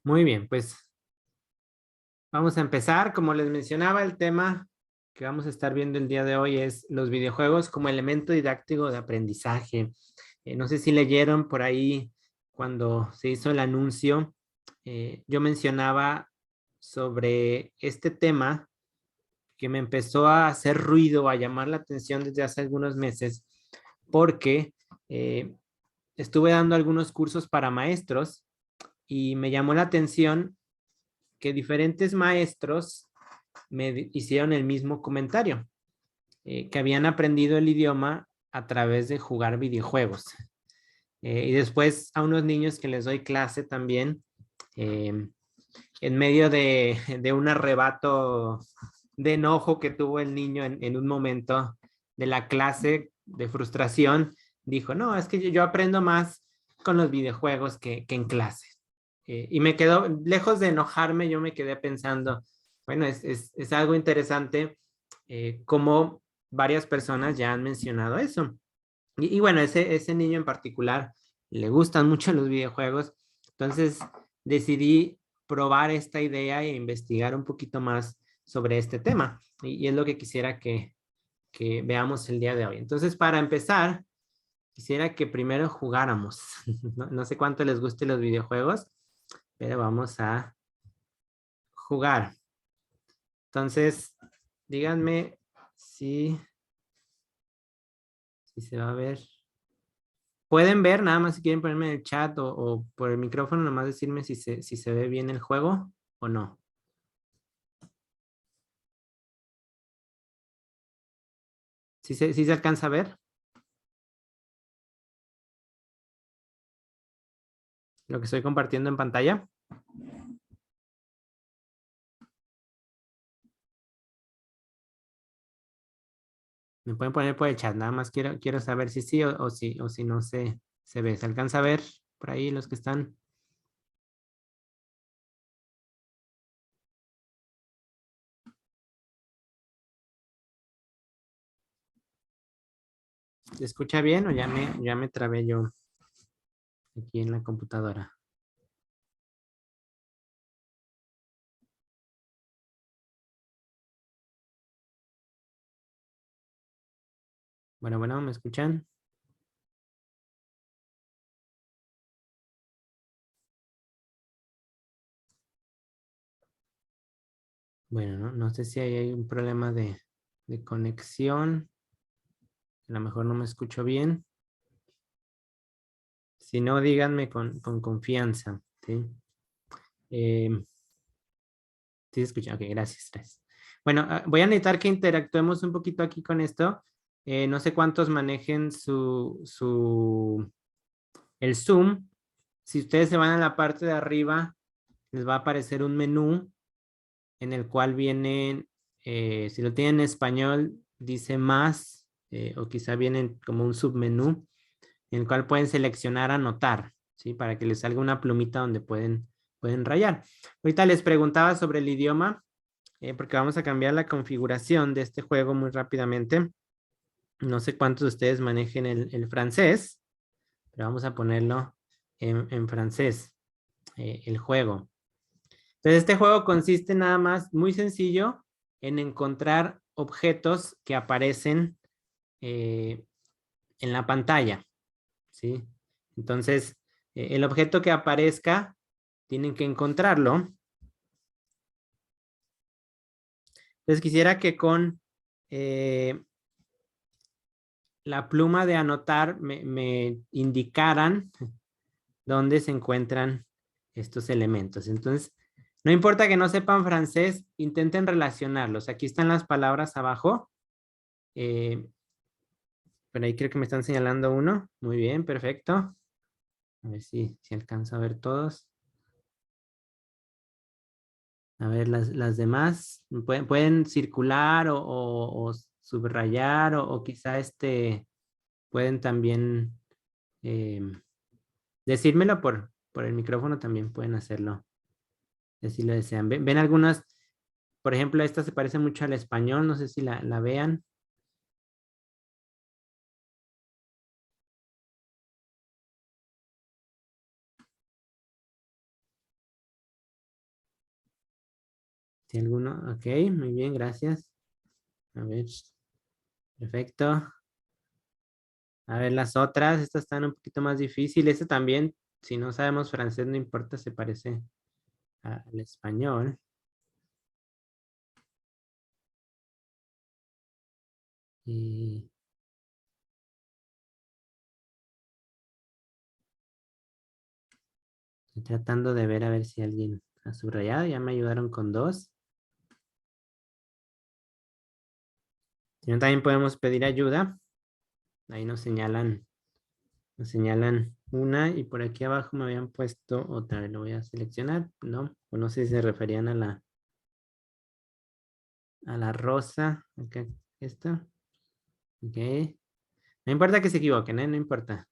Muy bien, pues vamos a empezar. Como les mencionaba, el tema que vamos a estar viendo el día de hoy es los videojuegos como elemento didáctico de aprendizaje. No sé si leyeron por ahí cuando se hizo el anuncio, yo mencionaba sobre este tema que me empezó a hacer ruido, a llamar la atención desde hace algunos meses, porque estuve dando algunos cursos para maestros y me llamó la atención que diferentes maestros me hicieron el mismo comentario, que habían aprendido el idioma a través de jugar videojuegos. Y después a unos niños que les doy clase también, eh, en medio de un arrebato de enojo que tuvo el niño en un momento de la clase de frustración, dijo, no, es que yo aprendo más con los videojuegos que en clase. Y me quedó, lejos de enojarme, yo me quedé pensando, bueno, es algo interesante como varias personas ya han mencionado eso. Y bueno, ese niño en particular le gustan mucho los videojuegos, entonces decidí probar esta idea e investigar un poquito más sobre este tema. Y es lo que quisiera que veamos el día de hoy. Entonces, para empezar, quisiera que primero jugáramos. No sé cuánto les gusten los videojuegos, pero vamos a jugar. Entonces, díganme si se va a ver. Pueden ver, nada más si quieren ponerme en el chat o por el micrófono, nomás decirme si se ve bien el juego o no. ¿Sí se alcanza a ver lo que estoy compartiendo en pantalla? Me pueden poner por el chat, nada más quiero saber si sí o si no se ve. ¿Se alcanza a ver por ahí los que están? ¿Se escucha bien o ya me trabé yo aquí en la computadora? Bueno, ¿me escuchan? Bueno, no sé si hay un problema de conexión. A lo mejor no me escucho bien. Si no, díganme con confianza, ¿sí? Eh, sí, se escucha. Ok, gracias. Bueno, voy a necesitar que interactuemos un poquito aquí con esto. No sé cuántos manejen el Zoom. Si ustedes se van a la parte de arriba, les va a aparecer un menú en el cual vienen, si lo tienen en español, dice más, o quizá vienen como un submenú en el cual pueden seleccionar anotar, ¿sí? Para que les salga una plumita donde pueden rayar. Ahorita les preguntaba sobre el idioma, porque vamos a cambiar la configuración de este juego muy rápidamente. No sé cuántos de ustedes manejen el francés, pero vamos a ponerlo en francés, el juego. Entonces, este juego consiste nada más, muy sencillo, en encontrar objetos que aparecen eh, en la pantalla, ¿sí? Entonces, el objeto que aparezca, tienen que encontrarlo. Entonces, quisiera que con la pluma de anotar me indicaran dónde se encuentran estos elementos. Entonces, no importa que no sepan francés, intenten relacionarlos. Aquí están las palabras abajo. Eh, pero ahí creo que me están señalando uno. Muy bien, perfecto. A ver si alcanzo a ver todos. A ver, las demás. Pueden circular o subrayar o quizá pueden también decírmelo por el micrófono, también pueden hacerlo. Si lo desean. ¿Ven algunas? Por ejemplo, esta se parece mucho al español. No sé si la vean. ¿Tiene alguno? Ok, muy bien, gracias. A ver, perfecto. A ver, las otras, estas están un poquito más difíciles. Esta también, si no sabemos francés, no importa, se parece al español. Y estoy tratando de ver a ver si alguien ha subrayado. Ya me ayudaron con dos. Si no, también podemos pedir ayuda. Ahí nos señalan una y por aquí abajo me habían puesto otra. Lo voy a seleccionar. No, o no sé si se referían a la rosa. Acá, esta. Ok. No importa que se equivoquen, ¿eh? No importa.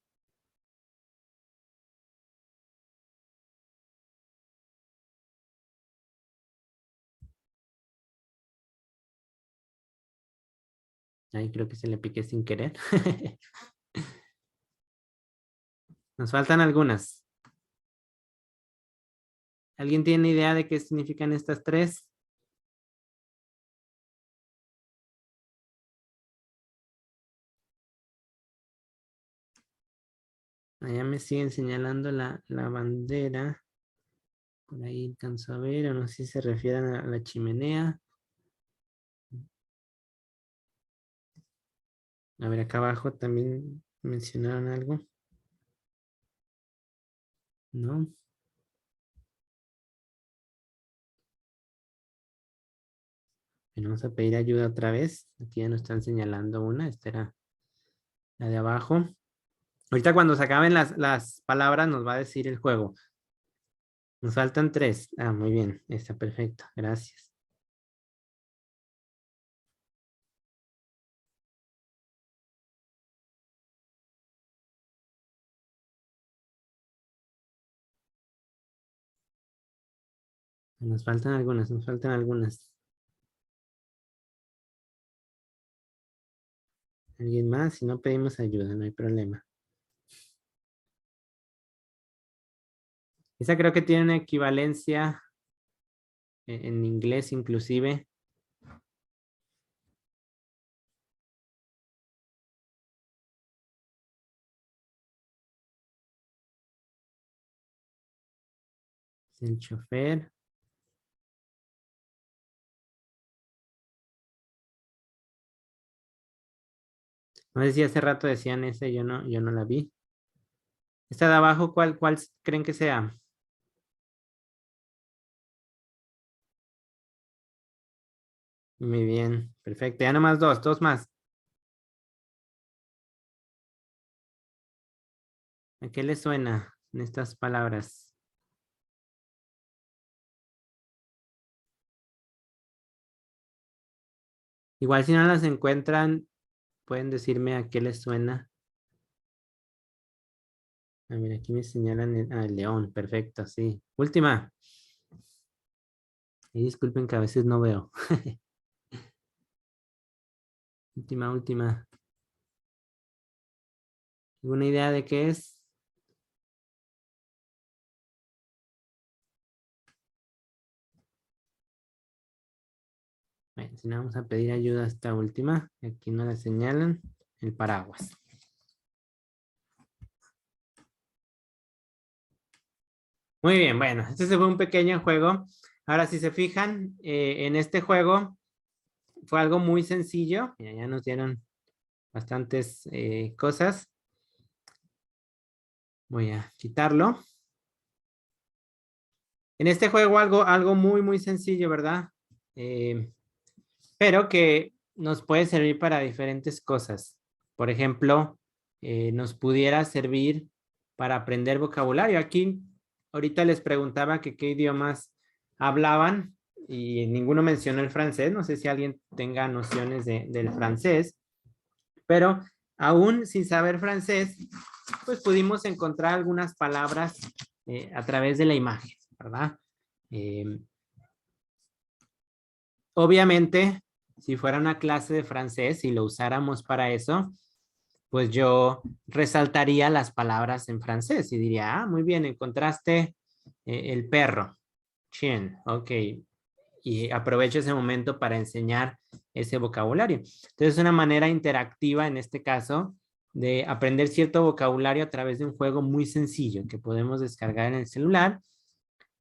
Ahí creo que se le piqué sin querer. Nos faltan algunas. ¿Alguien tiene idea de qué significan estas tres? Allá me siguen señalando la bandera. Por ahí alcanzo a ver, o no sé si se refieren a la chimenea. A ver, acá abajo también mencionaron algo. ¿No? Bueno, vamos a pedir ayuda otra vez. Aquí ya nos están señalando una. Esta era la de abajo. Ahorita cuando se acaben las palabras nos va a decir el juego. Nos faltan tres. Ah, muy bien. Está perfecto. Gracias. Nos faltan algunas, nos faltan algunas. ¿Alguien más? Si no pedimos ayuda, no hay problema. Esa creo que tiene una equivalencia en inglés inclusive. El chofer. No sé si hace rato decían ese, yo no la vi. Esta de abajo, ¿cuál creen que sea? Muy bien, perfecto. Ya nomás dos más. ¿A qué le suena en estas palabras? Igual si no las encuentran, pueden decirme a qué les suena. A ver, aquí me señalan el león. Perfecto, sí. Última. Y disculpen que a veces no veo. Última. ¿Alguna idea de qué es? Bueno, si no, vamos a pedir ayuda a esta última. Aquí no la señalan. El paraguas. Muy bien, bueno, este se fue un pequeño juego. Ahora, si se fijan, en este juego fue algo muy sencillo. Mira, ya nos dieron bastantes cosas. Voy a quitarlo. En este juego algo muy sencillo, ¿verdad? Eh, pero que nos puede servir para diferentes cosas. Por ejemplo, nos pudiera servir para aprender vocabulario. Aquí, ahorita les preguntaba que qué idiomas hablaban y ninguno mencionó el francés. No sé si alguien tenga nociones del francés, pero aún sin saber francés, pues pudimos encontrar algunas palabras a través de la imagen, ¿verdad? Eh, Obviamente, si fuera una clase de francés y lo usáramos para eso, pues yo resaltaría las palabras en francés y diría, ah, muy bien, encontraste el perro, chien, ok. y aprovecho ese momento para enseñar ese vocabulario. Entonces, es una manera interactiva en este caso de aprender cierto vocabulario a través de un juego muy sencillo que podemos descargar en el celular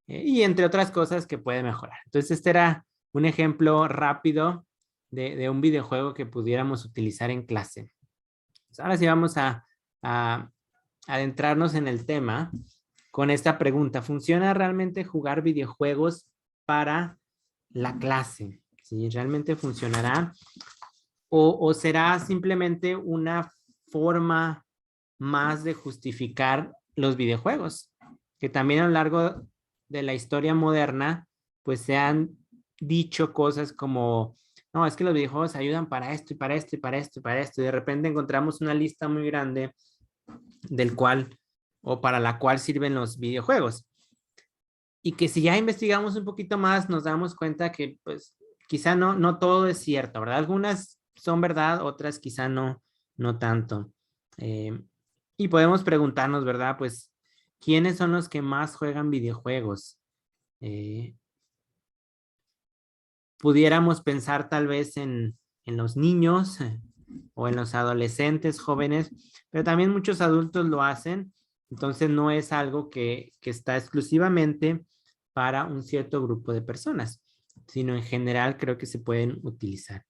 y entre otras cosas que puede mejorar. Entonces, este era un ejemplo rápido de un videojuego que pudiéramos utilizar en clase. Pues ahora sí vamos a adentrarnos en el tema con esta pregunta. ¿Funciona realmente jugar videojuegos para la clase? ¿Sí? ¿Realmente funcionará? ¿O será simplemente una forma más de justificar los videojuegos? Que también a lo largo de la historia moderna, pues se han dicho cosas como, no, es que los videojuegos ayudan para esto y para esto y para esto y para esto. Y de repente encontramos una lista muy grande del cual o para la cual sirven los videojuegos. Y que si ya investigamos un poquito más, nos damos cuenta que pues quizá no todo es cierto, ¿verdad? Algunas son verdad, otras quizá no tanto. Eh, y podemos preguntarnos, ¿verdad? Pues, ¿quiénes son los que más juegan videojuegos? Eh, Pudiéramos pensar tal vez en los niños o en los adolescentes jóvenes, pero también muchos adultos lo hacen, entonces no es algo que está exclusivamente para un cierto grupo de personas, sino en general creo que se pueden utilizar.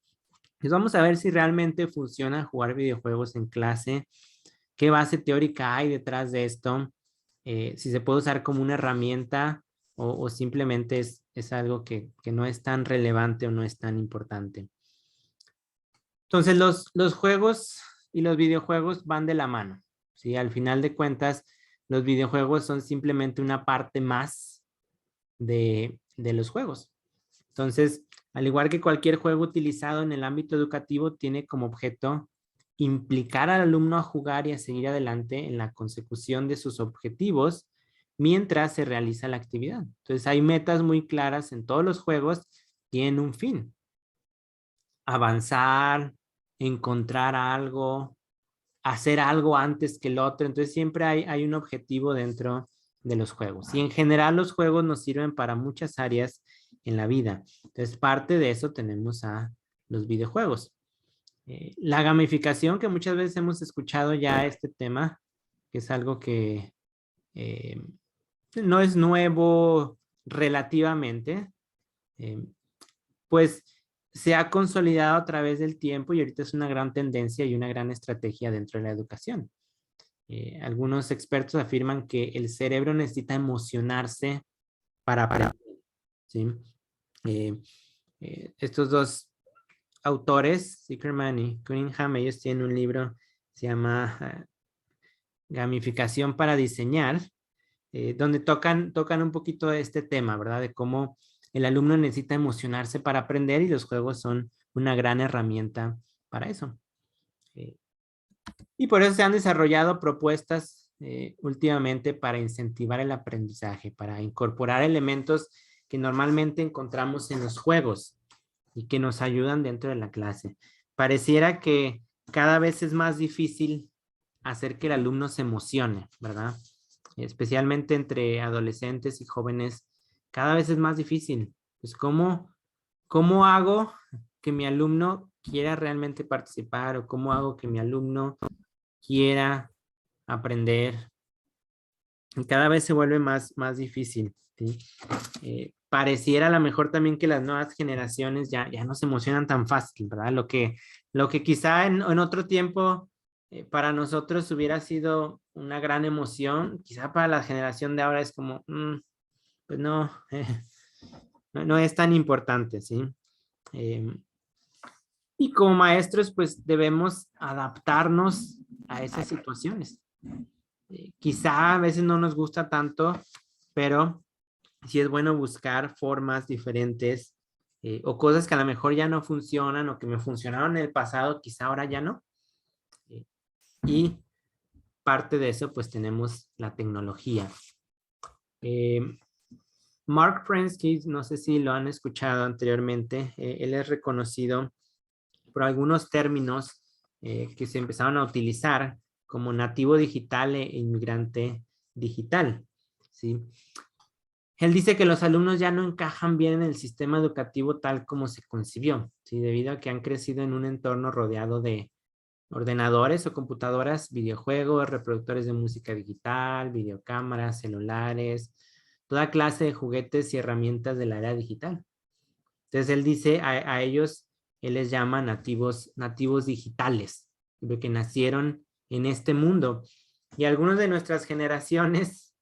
Pues vamos a ver si realmente funciona jugar videojuegos en clase, qué base teórica hay detrás de esto, si se puede usar como una herramienta o simplemente es algo que no es tan relevante o no es tan importante. Entonces, los juegos y los videojuegos van de la mano, ¿sí? Al final de cuentas, los videojuegos son simplemente una parte más de los juegos. Entonces, al igual que cualquier juego utilizado en el ámbito educativo, tiene como objeto implicar al alumno a jugar y a seguir adelante en la consecución de sus objetivos mientras se realiza la actividad. Entonces, hay metas muy claras en todos los juegos, tienen un fin. Avanzar, encontrar algo, hacer algo antes que el otro. Entonces, siempre hay un objetivo dentro de los juegos. Y en general los juegos nos sirven para muchas áreas en la vida. Entonces, parte de eso tenemos a los videojuegos. La gamificación, que muchas veces hemos escuchado ya este tema, que es algo que eh, no es nuevo relativamente, eh, pues se ha consolidado a través del tiempo y ahorita es una gran tendencia y una gran estrategia dentro de la educación. Algunos expertos afirman que el cerebro necesita emocionarse para aprender, ¿sí? Eh, Estos dos autores, Zuckerman y Cunningham, ellos tienen un libro, se llama Gamificación para diseñar, donde tocan un poquito de este tema, ¿verdad? De cómo el alumno necesita emocionarse para aprender y los juegos son una gran herramienta para eso. Y por eso se han desarrollado propuestas últimamente para incentivar el aprendizaje, para incorporar elementos que normalmente encontramos en los juegos y que nos ayudan dentro de la clase. Pareciera que cada vez es más difícil hacer que el alumno se emocione, ¿verdad? Especialmente entre adolescentes y jóvenes, cada vez es más difícil. Pues, ¿cómo hago que mi alumno quiera realmente participar o cómo hago que mi alumno quiera aprender? Y cada vez se vuelve más difícil, ¿sí? Pareciera a lo mejor también que las nuevas generaciones ya no se emocionan tan fácil, ¿verdad? Lo que quizá en otro tiempo para nosotros hubiera sido una gran emoción, quizá para la generación de ahora es como, pues no, no es tan importante, ¿sí? Y como maestros, pues debemos adaptarnos a esas situaciones. Quizá a veces no nos gusta tanto, pero sí es bueno buscar formas diferentes o cosas que a lo mejor ya no funcionan o que me funcionaron en el pasado, quizá ahora ya no. Eh, y parte de eso, pues tenemos la tecnología. Eh, Mark Prensky, no sé si lo han escuchado anteriormente, él es reconocido por algunos términos que se empezaron a utilizar como nativo digital e inmigrante digital, ¿sí? Él dice que los alumnos ya no encajan bien en el sistema educativo tal como se concibió, ¿sí? Debido a que han crecido en un entorno rodeado de ordenadores o computadoras, videojuegos, reproductores de música digital, videocámaras, celulares, toda clase de juguetes y herramientas de la era digital. Entonces él dice a ellos, él les llama nativos digitales, porque nacieron en este mundo. Y algunos de nuestras generaciones,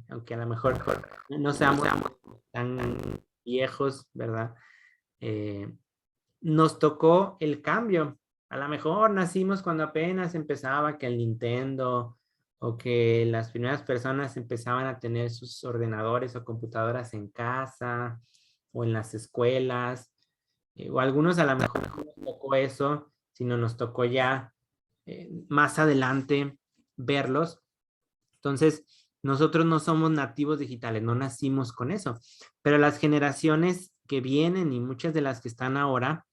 aunque a lo mejor no seamos tan viejos, ¿verdad? Eh, Nos tocó el cambio. A lo mejor nacimos cuando apenas empezaba que el Nintendo o que las primeras personas empezaban a tener sus ordenadores o computadoras en casa o en las escuelas. O algunos a lo mejor no nos tocó eso, sino nos tocó ya más adelante verlos. Entonces, nosotros no somos nativos digitales, no nacimos con eso, pero las generaciones que vienen y muchas de las que están ahora,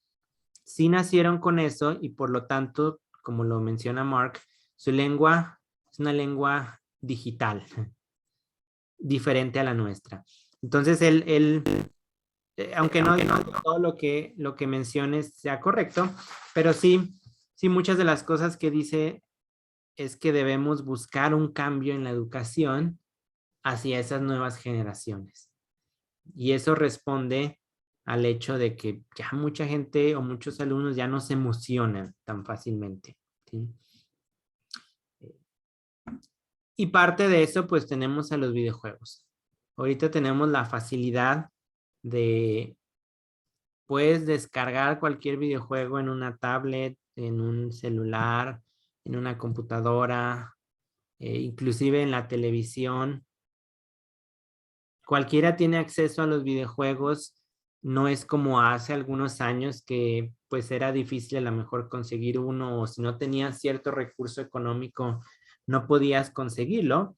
sí nacieron con eso y por lo tanto, como lo menciona Mark, su lengua es una lengua digital, diferente a la nuestra. Entonces, aunque no todo lo que menciones sea correcto, pero sí muchas de las cosas que dice es que debemos buscar un cambio en la educación hacia esas nuevas generaciones. Y eso responde al hecho de que ya mucha gente o muchos alumnos ya no se emocionan tan fácilmente, ¿sí? Y parte de eso, pues tenemos a los videojuegos. Ahorita tenemos la facilidad de, puedes descargar cualquier videojuego en una tablet, en un celular, en una computadora, inclusive en la televisión. Cualquiera tiene acceso a los videojuegos, no es como hace algunos años que pues era difícil a lo mejor conseguir uno o si no tenías cierto recurso económico no podías conseguirlo.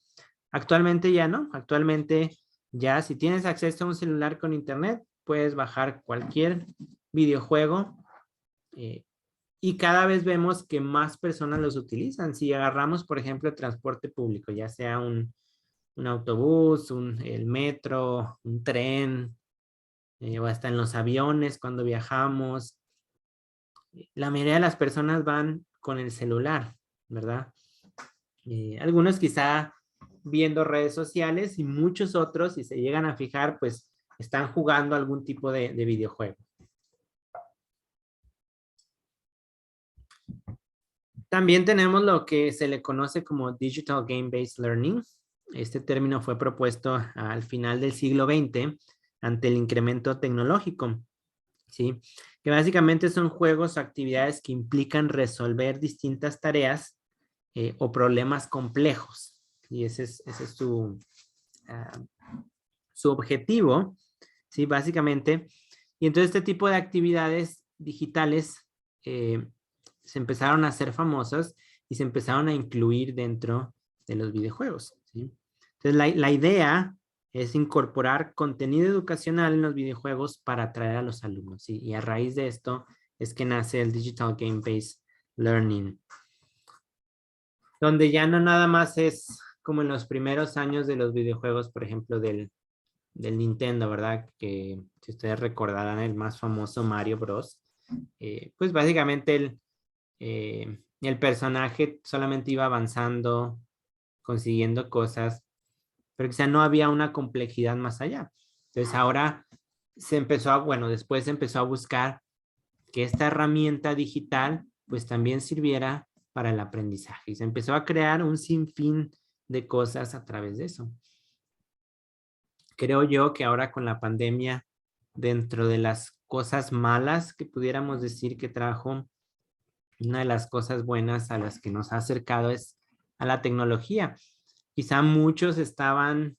Actualmente ya no, actualmente ya si tienes acceso a un celular con internet puedes bajar cualquier videojuego y cada vez vemos que más personas los utilizan. Si agarramos por ejemplo el transporte público, ya sea un autobús, el metro, un tren, o hasta en los aviones cuando viajamos. La mayoría de las personas van con el celular, ¿verdad? Algunos quizá viendo redes sociales y muchos otros, si se llegan a fijar, pues están jugando algún tipo de videojuego. También tenemos lo que se le conoce como Digital Game Based Learning. Este término fue propuesto al final del siglo XX ante el incremento tecnológico, ¿sí? Que básicamente son juegos o actividades que implican resolver distintas tareas o problemas complejos. Y ese es su objetivo, ¿sí? Básicamente. Y entonces este tipo de actividades digitales eh, se empezaron a hacer famosas y se empezaron a incluir dentro de los videojuegos, ¿sí? Entonces la idea es incorporar contenido educacional en los videojuegos para atraer a los alumnos, ¿sí? Y a raíz de esto es que nace el Digital Game Based Learning, donde ya no nada más es como en los primeros años de los videojuegos, por ejemplo, del Nintendo, ¿verdad? Que si ustedes recordarán el más famoso Mario Bros. Pues básicamente el personaje solamente iba avanzando, consiguiendo cosas, pero quizá no había una complejidad más allá. Entonces ahora bueno, después se empezó a buscar que esta herramienta digital pues también sirviera para el aprendizaje y se empezó a crear un sinfín de cosas a través de eso. Creo yo que ahora con la pandemia, dentro de las cosas malas que pudiéramos decir que trajo, una de las cosas buenas a las que nos ha acercado es a la tecnología. Quizá muchos estaban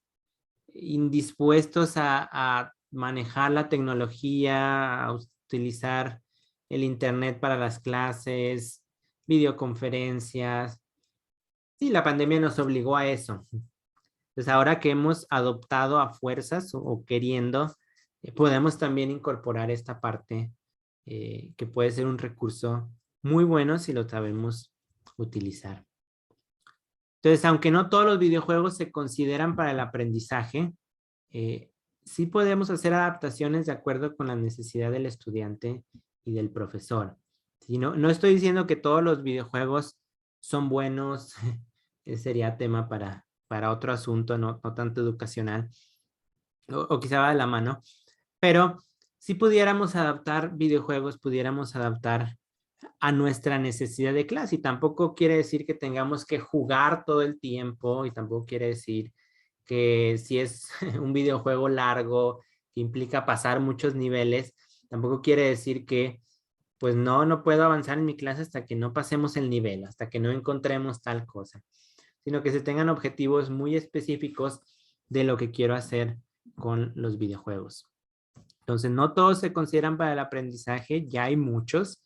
indispuestos a manejar la tecnología, a utilizar el internet para las clases, videoconferencias. Y la pandemia nos obligó a eso. Entonces, ahora que hemos adoptado a fuerzas o queriendo, podemos también incorporar esta parte que puede ser un recurso muy bueno si lo sabemos utilizar. Entonces, aunque no todos los videojuegos se consideran para el aprendizaje, sí podemos hacer adaptaciones de acuerdo con la necesidad del estudiante y del profesor. Si no, no estoy diciendo que todos los videojuegos son buenos, ese sería tema para otro asunto, no tanto educacional, o quizá va de la mano, pero si pudiéramos adaptar videojuegos, pudiéramos adaptar a nuestra necesidad de clase. Y tampoco quiere decir que tengamos que jugar todo el tiempo y tampoco quiere decir que si es un videojuego largo que implica pasar muchos niveles, tampoco quiere decir que pues no puedo avanzar en mi clase hasta que no pasemos el nivel, hasta que no encontremos tal cosa, sino que se tengan objetivos muy específicos de lo que quiero hacer con los videojuegos. Entonces, no todos se consideran para el aprendizaje, ya hay muchos,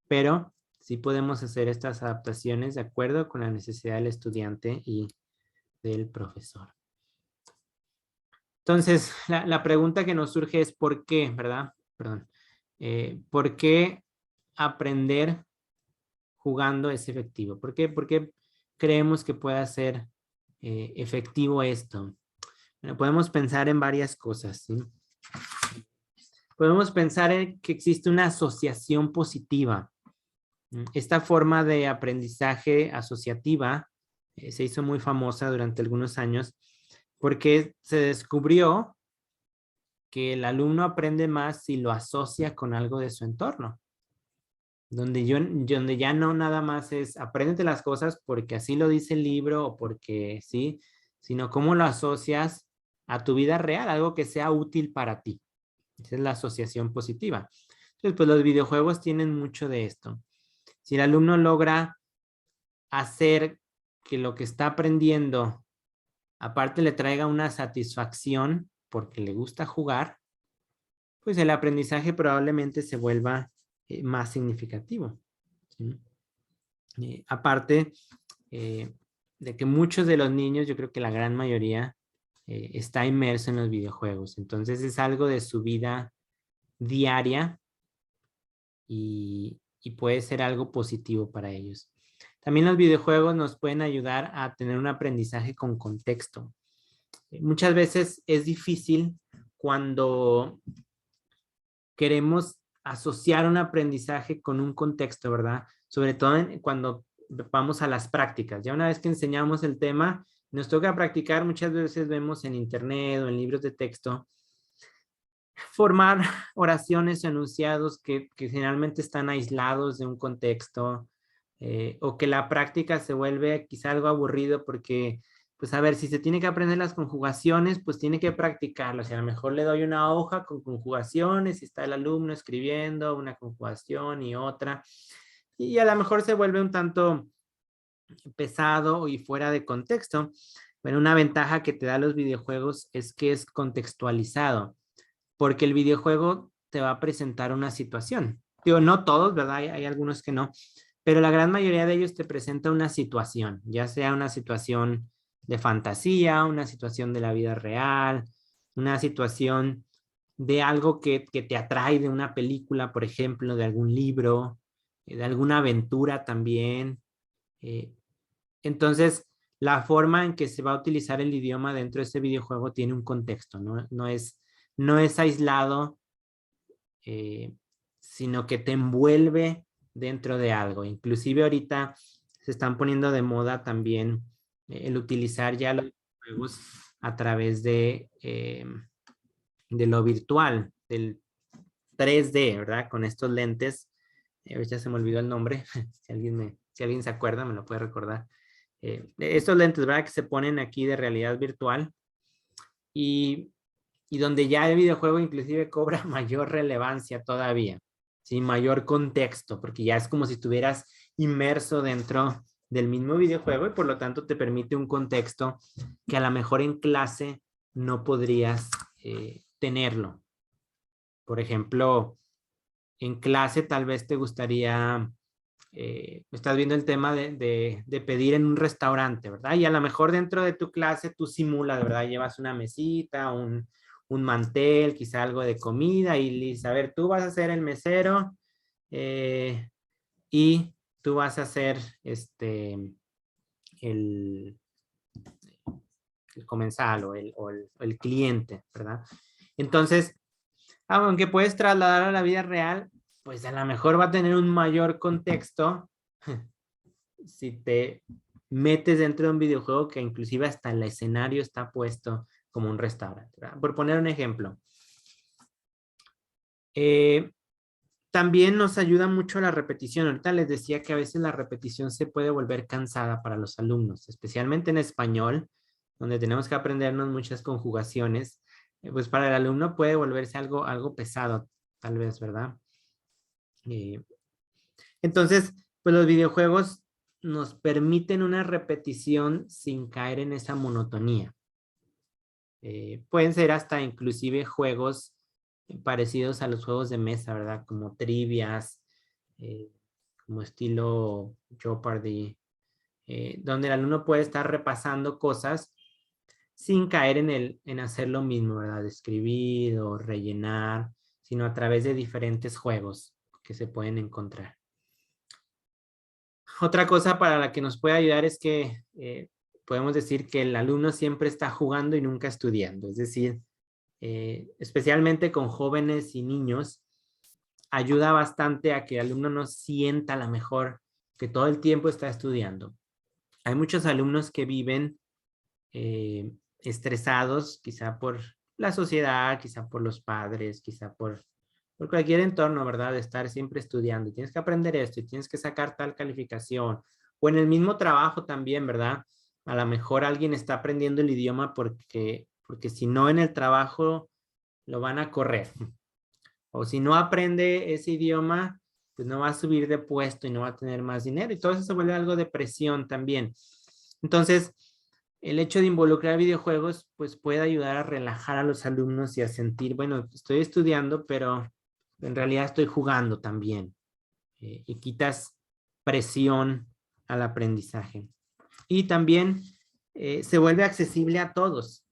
pero sí podemos hacer estas adaptaciones de acuerdo con la necesidad del estudiante y del profesor. Entonces, la pregunta que nos surge es ¿por qué, verdad? Perdón. ¿Por qué aprender jugando es efectivo? ¿Por qué creemos que pueda ser efectivo esto? Bueno, podemos pensar en varias cosas, ¿sí? Podemos pensar en que existe una asociación positiva. Esta forma de aprendizaje asociativa se hizo muy famosa durante algunos años porque se descubrió que el alumno aprende más si lo asocia con algo de su entorno. Donde ya no nada más es apréndete las cosas porque así lo dice el libro o porque sí, sino cómo lo asocias a tu vida real, algo que sea útil para ti. Esa es la asociación positiva. Entonces, pues los videojuegos tienen mucho de esto. Si el alumno logra hacer que lo que está aprendiendo, aparte le traiga una satisfacción porque le gusta jugar, pues el aprendizaje probablemente se vuelva más significativo, ¿sí? Aparte de que muchos de los niños, yo creo que la gran mayoría, está inmerso en los videojuegos. Entonces es algo de su vida diaria y puede ser algo positivo para ellos. También los videojuegos nos pueden ayudar a tener un aprendizaje con contexto. Muchas veces es difícil cuando queremos asociar un aprendizaje con un contexto, ¿verdad? Sobre todo cuando vamos a las prácticas. Ya una vez que enseñamos el tema, nos toca practicar, muchas veces vemos en internet o en libros de texto, formar oraciones o enunciados que generalmente están aislados de un contexto, o que la práctica se vuelve quizá algo aburrido porque, pues a ver, si se tiene que aprender las conjugaciones, pues tiene que practicarlas. Y a lo mejor le doy una hoja con conjugaciones y está el alumno escribiendo una conjugación y otra. Y a lo mejor se vuelve un tanto pesado y fuera de contexto. Bueno, una ventaja que te da los videojuegos es que es contextualizado porque el videojuego te va a presentar una situación. Digo, no todos, ¿verdad? Hay algunos que no, pero la gran mayoría de ellos te presenta una situación, ya sea una situación de fantasía, una situación de la vida real, una situación de algo que te atrae de una película, por ejemplo, de algún libro, de alguna aventura también. Eh, entonces, la forma en que se va a utilizar el idioma dentro de ese videojuego tiene un contexto, no es aislado, eh, sino que te envuelve dentro de algo. Inclusive ahorita se están poniendo de moda también el utilizar ya los juegos a través de lo virtual, del 3D, ¿verdad? Con estos lentes. Ya se me olvidó el nombre. Si alguien se acuerda, me lo puede recordar. Estos lentes, ¿verdad? Que se ponen aquí de realidad virtual y, y donde ya el videojuego inclusive cobra mayor relevancia todavía, ¿sí? Mayor contexto, porque ya es como si estuvieras inmerso dentro del mismo videojuego y por lo tanto te permite un contexto que a lo mejor en clase no podrías tenerlo. Por ejemplo, en clase tal vez te gustaría, estás viendo el tema de pedir en un restaurante, ¿verdad? Y a lo mejor dentro de tu clase tú simulas, ¿verdad? Llevas una mesita, un mantel, quizá algo de comida y dices, a ver, tú vas a ser el mesero eh, y tú vas a ser el, el comensal o el cliente, ¿verdad? Entonces, aunque puedes trasladar a la vida real, pues a lo mejor va a tener un mayor contexto si te metes dentro de un videojuego que inclusive hasta el escenario está puesto como un restaurante, ¿verdad? Por poner un ejemplo. También nos ayuda mucho la repetición. Ahorita les decía que a veces la repetición se puede volver cansada para los alumnos, especialmente en español, donde tenemos que aprendernos muchas conjugaciones. Pues para el alumno puede volverse algo pesado, tal vez, ¿verdad? Eh, entonces, pues los videojuegos nos permiten una repetición sin caer en esa monotonía. Pueden ser hasta inclusive juegos parecidos a los juegos de mesa, ¿verdad? Como trivias, eh, como estilo Jeopardy, donde el alumno puede estar repasando cosas sin caer en hacer lo mismo, ¿verdad? De escribir o rellenar, sino a través de diferentes juegos que se pueden encontrar. Otra cosa para la que nos puede ayudar es que podemos decir que el alumno siempre está jugando y nunca estudiando. Es decir, especialmente con jóvenes y niños, ayuda bastante a que el alumno no sienta a lo mejor que todo el tiempo está estudiando. Hay muchos alumnos que viven estresados, quizá por la sociedad, quizá por los padres, quizá por cualquier entorno, ¿verdad? De estar siempre estudiando. Tienes que aprender esto y tienes que sacar tal calificación. O en el mismo trabajo también, ¿verdad? A lo mejor alguien está aprendiendo el idioma porque si no en el trabajo lo van a correr. O si no aprende ese idioma, pues no va a subir de puesto y no va a tener más dinero. Y todo eso se vuelve algo de presión también. Entonces, el hecho de involucrar videojuegos, pues puede ayudar a relajar a los alumnos y a sentir, bueno, estoy estudiando, pero en realidad estoy jugando también. Y quitas presión al aprendizaje. Y también se vuelve accesible a todos.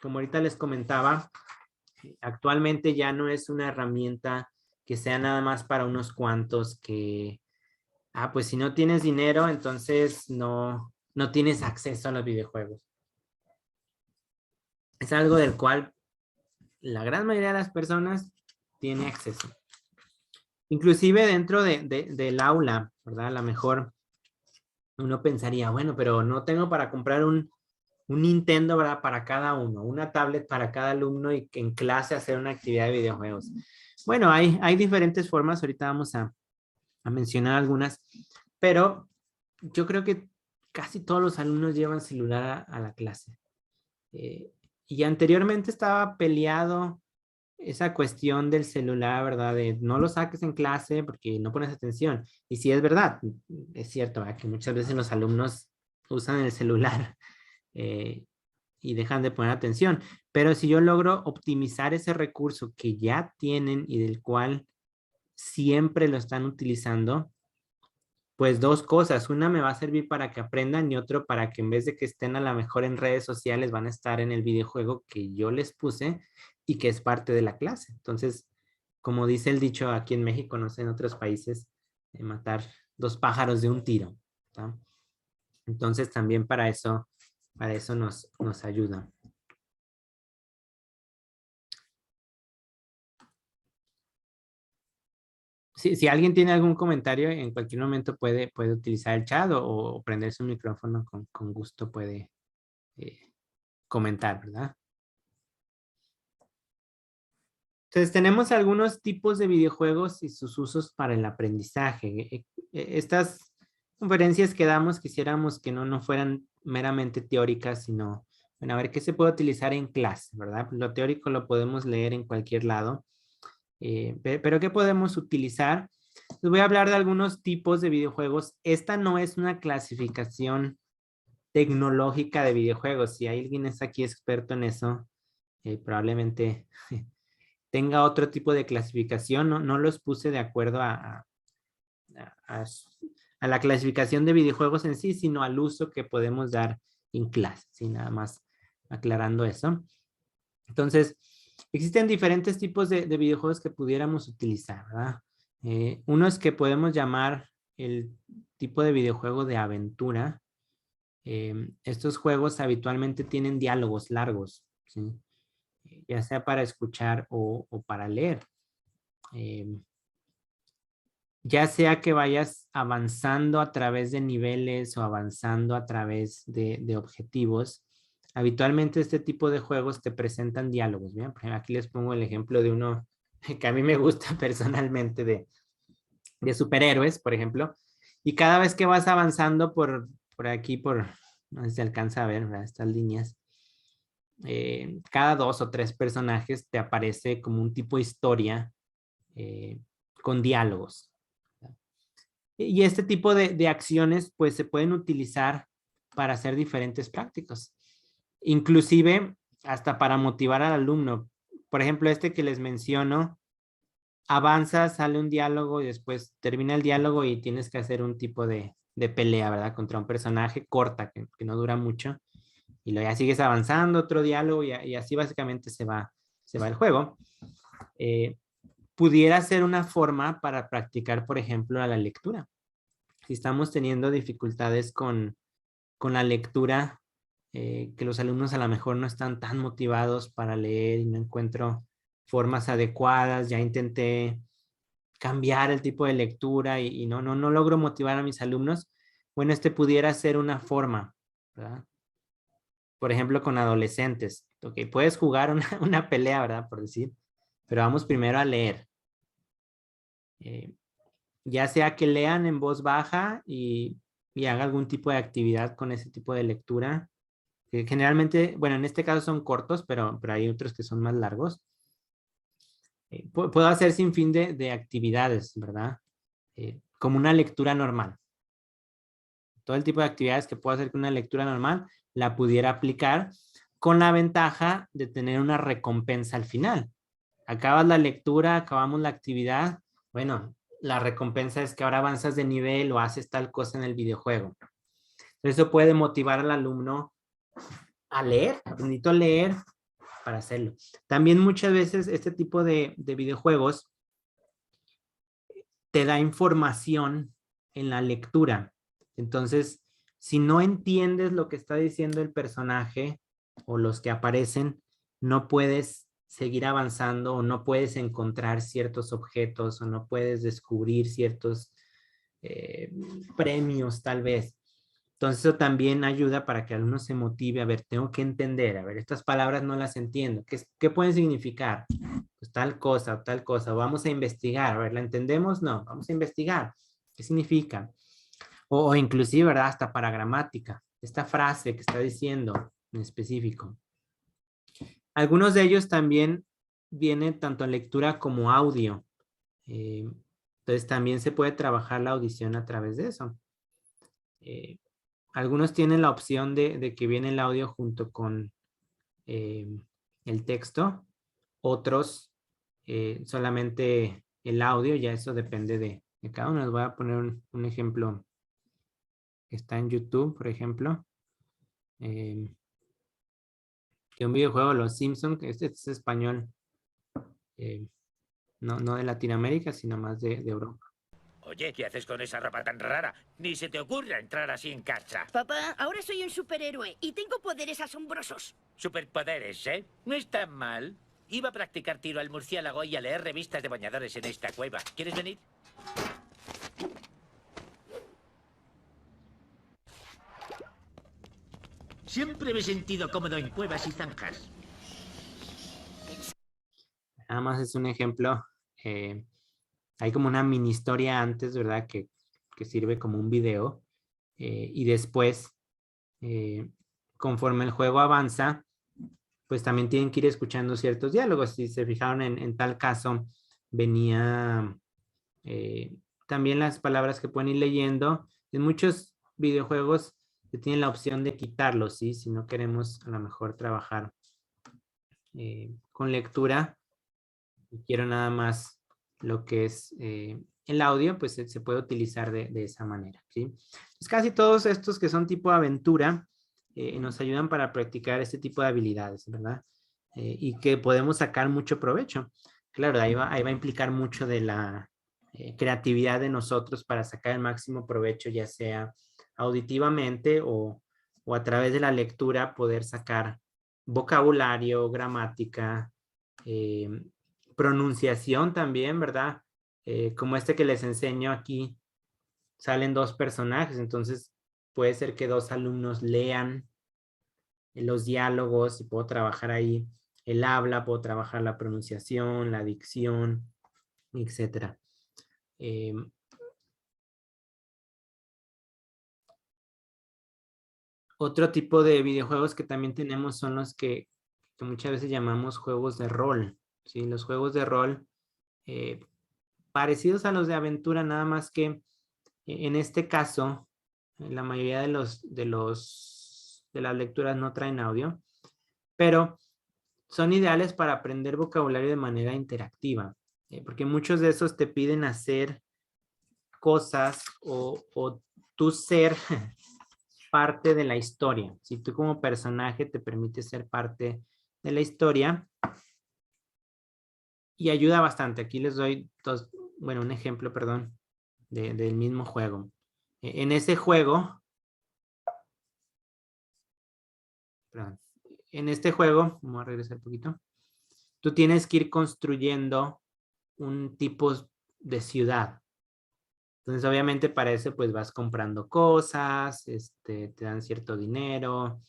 Como ahorita les comentaba, actualmente ya no es una herramienta que sea nada más para unos cuantos que, pues si no tienes dinero, entonces no tienes acceso a los videojuegos. Es algo del cual la gran mayoría de las personas tiene acceso. Inclusive dentro del aula, ¿verdad? A lo mejor uno pensaría, bueno, pero no tengo para comprar un Nintendo, ¿verdad? Para cada uno, una tablet para cada alumno y que en clase hacer una actividad de videojuegos. Bueno, hay diferentes formas, ahorita vamos a mencionar algunas, pero yo creo que casi todos los alumnos llevan celular a la clase. Y anteriormente estaba peleado esa cuestión del celular, ¿verdad? De no lo saques en clase porque no pones atención. Y sí es verdad, es cierto, ¿verdad? Que muchas veces los alumnos usan el celular eh, y dejan de poner atención. Pero si yo logro optimizar ese recurso que ya tienen y del cual siempre lo están utilizando, pues dos cosas. Una me va a servir para que aprendan y otro para que en vez de que estén a lo mejor en redes sociales, van a estar en el videojuego que yo les puse y que es parte de la clase. Entonces, como dice el dicho aquí en México, no sé, en otros países, matar dos pájaros de un tiro, ¿tá? Entonces, también para eso nos ayuda. Si alguien tiene algún comentario, en cualquier momento puede utilizar el chat o prender su micrófono, con gusto puede comentar, ¿verdad? Entonces, tenemos algunos tipos de videojuegos y sus usos para el aprendizaje. Estas conferencias que damos, quisiéramos que no fueran meramente teóricas, sino, bueno, a ver qué se puede utilizar en clase, ¿verdad? Lo teórico lo podemos leer en cualquier lado, pero ¿qué podemos utilizar? Les voy a hablar de algunos tipos de videojuegos. Esta no es una clasificación tecnológica de videojuegos. Si alguien es aquí experto en eso, probablemente tenga otro tipo de clasificación. No los puse de acuerdo a, a la clasificación de videojuegos en sí, sino al uso que podemos dar en clase. ¿Sí? Nada más aclarando eso. Entonces, existen diferentes tipos de videojuegos que pudiéramos utilizar, ¿verdad? Unos que podemos llamar el tipo de videojuego de aventura. Estos juegos habitualmente tienen diálogos largos, ¿sí? ya sea para escuchar o para leer. Ya sea que vayas avanzando a través de niveles o avanzando a través de objetivos, habitualmente este tipo de juegos te presentan diálogos. ¿Bien? Por ejemplo, aquí les pongo el ejemplo de uno que a mí me gusta personalmente de superhéroes, por ejemplo, y cada vez que vas avanzando por aquí, no sé si se alcanza a ver, ¿verdad? Estas líneas, cada 2 o 3 personajes te aparece como un tipo de historia con diálogos. Y este tipo de acciones pues se pueden utilizar para hacer diferentes prácticas, inclusive hasta para motivar al alumno. Por ejemplo, este que les menciono, avanza, sale un diálogo y después termina el diálogo y tienes que hacer un tipo de pelea, ¿verdad? Contra un personaje corta, que no dura mucho. Y luego ya sigues avanzando, otro diálogo y así básicamente se va el juego. Eh, Pudiera ser una forma para practicar, por ejemplo, a la lectura. Si estamos teniendo dificultades con la lectura, que los alumnos a lo mejor no están tan motivados para leer y no encuentro formas adecuadas, ya intenté cambiar el tipo de lectura y no logro motivar a mis alumnos, bueno, este pudiera ser una forma, ¿verdad? Por ejemplo, con adolescentes. Ok, puedes jugar una pelea, ¿verdad? Por decir, pero vamos primero a leer. Eh, ya sea que lean en voz baja y haga algún tipo de actividad con ese tipo de lectura, que generalmente, bueno, en este caso son cortos, pero hay otros que son más largos. Puedo hacer sin fin de actividades, ¿verdad? Como una lectura normal. Todo el tipo de actividades que puedo hacer con una lectura normal, la pudiera aplicar con la ventaja de tener una recompensa al final. Acabas la lectura, acabamos la actividad, bueno, la recompensa es que ahora avanzas de nivel o haces tal cosa en el videojuego. Eso puede motivar al alumno a leer, necesito leer para hacerlo. También muchas veces este tipo de videojuegos te da información en la lectura. Entonces, si no entiendes lo que está diciendo el personaje o los que aparecen, no puedes seguir avanzando o no puedes encontrar ciertos objetos o no puedes descubrir ciertos premios tal vez. Entonces eso también ayuda para que el alumno se motive, a ver, tengo que entender, a ver, estas palabras no las entiendo, ¿qué pueden significar? Pues tal cosa, vamos a investigar, a ver, ¿la entendemos? No, vamos a investigar, ¿qué significa? O inclusive, ¿verdad? Hasta para gramática, esta frase que está diciendo en específico. Algunos de ellos también vienen tanto en lectura como audio. Entonces también se puede trabajar la audición a través de eso. Algunos tienen la opción de que viene el audio junto con el texto, otros solamente el audio, ya eso depende de cada uno. Les voy a poner un ejemplo que está en YouTube, por ejemplo. Que un videojuego, Los Simpsons, que este es español, eh, no de Latinoamérica, sino más de Europa. Oye, ¿qué haces con esa ropa tan rara? Ni se te ocurra entrar así en casa. Papá, ahora soy un superhéroe y tengo poderes asombrosos. Superpoderes, ¿eh? No está mal. Iba a practicar tiro al murciélago y a leer revistas de bañadores en esta cueva. ¿Quieres venir? Siempre me he sentido cómodo en cuevas y zanjas. Nada más es un ejemplo. Hay como una mini historia antes, ¿verdad? Que sirve como un video. Y después, eh, conforme el juego avanza, pues también tienen que ir escuchando ciertos diálogos. Si se fijaron en tal caso, venía también las palabras que pueden ir leyendo. En muchos videojuegos se tiene la opción de quitarlos, ¿sí? Si no queremos a lo mejor trabajar con lectura y quiero nada más lo que es el audio, pues se puede utilizar de esa manera, ¿sí? Pues casi todos estos que son tipo aventura nos ayudan para practicar este tipo de habilidades, ¿verdad? Y que podemos sacar mucho provecho. Claro, ahí va a implicar mucho de la creatividad de nosotros para sacar el máximo provecho, ya sea auditivamente o a través de la lectura poder sacar vocabulario, gramática, pronunciación también, ¿verdad? Como este que les enseño aquí, salen dos personajes, entonces puede ser que dos alumnos lean los diálogos y puedo trabajar ahí el habla, puedo trabajar la pronunciación, la dicción, etcétera. Otro tipo de videojuegos que también tenemos son los que muchas veces llamamos juegos de rol, ¿sí? Los juegos de rol parecidos a los de aventura, nada más que en este caso, la mayoría de las lecturas no traen audio, pero son ideales para aprender vocabulario de manera interactiva, porque muchos de esos te piden hacer cosas o tú ser parte de la historia. Si tú como personaje te permite ser parte de la historia y ayuda bastante. Aquí les doy un ejemplo, perdón, del mismo juego. En ese juego, perdón, en este juego, vamos a regresar un poquito, tú tienes que ir construyendo un tipo de ciudad. Entonces, obviamente, para eso, pues vas comprando cosas, te dan cierto dinero,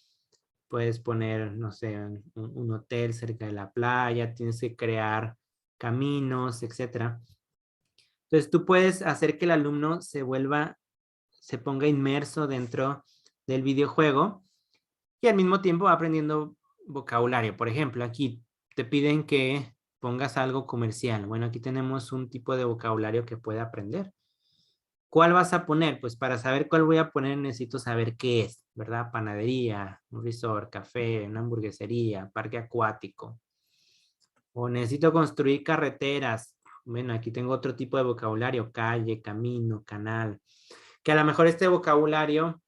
puedes poner, no sé, un hotel cerca de la playa, tienes que crear caminos, etcétera. Entonces, tú puedes hacer que el alumno se ponga inmerso dentro del videojuego y al mismo tiempo va aprendiendo vocabulario. Por ejemplo, aquí te piden que pongas algo comercial. Bueno, aquí tenemos un tipo de vocabulario que puede aprender. ¿Cuál vas a poner? Pues para saber cuál voy a poner necesito saber qué es, ¿verdad? Panadería, un resort, café, una hamburguesería, parque acuático. O necesito construir carreteras. Bueno, aquí tengo otro tipo de vocabulario, calle, camino, canal. Que a lo mejor este vocabulario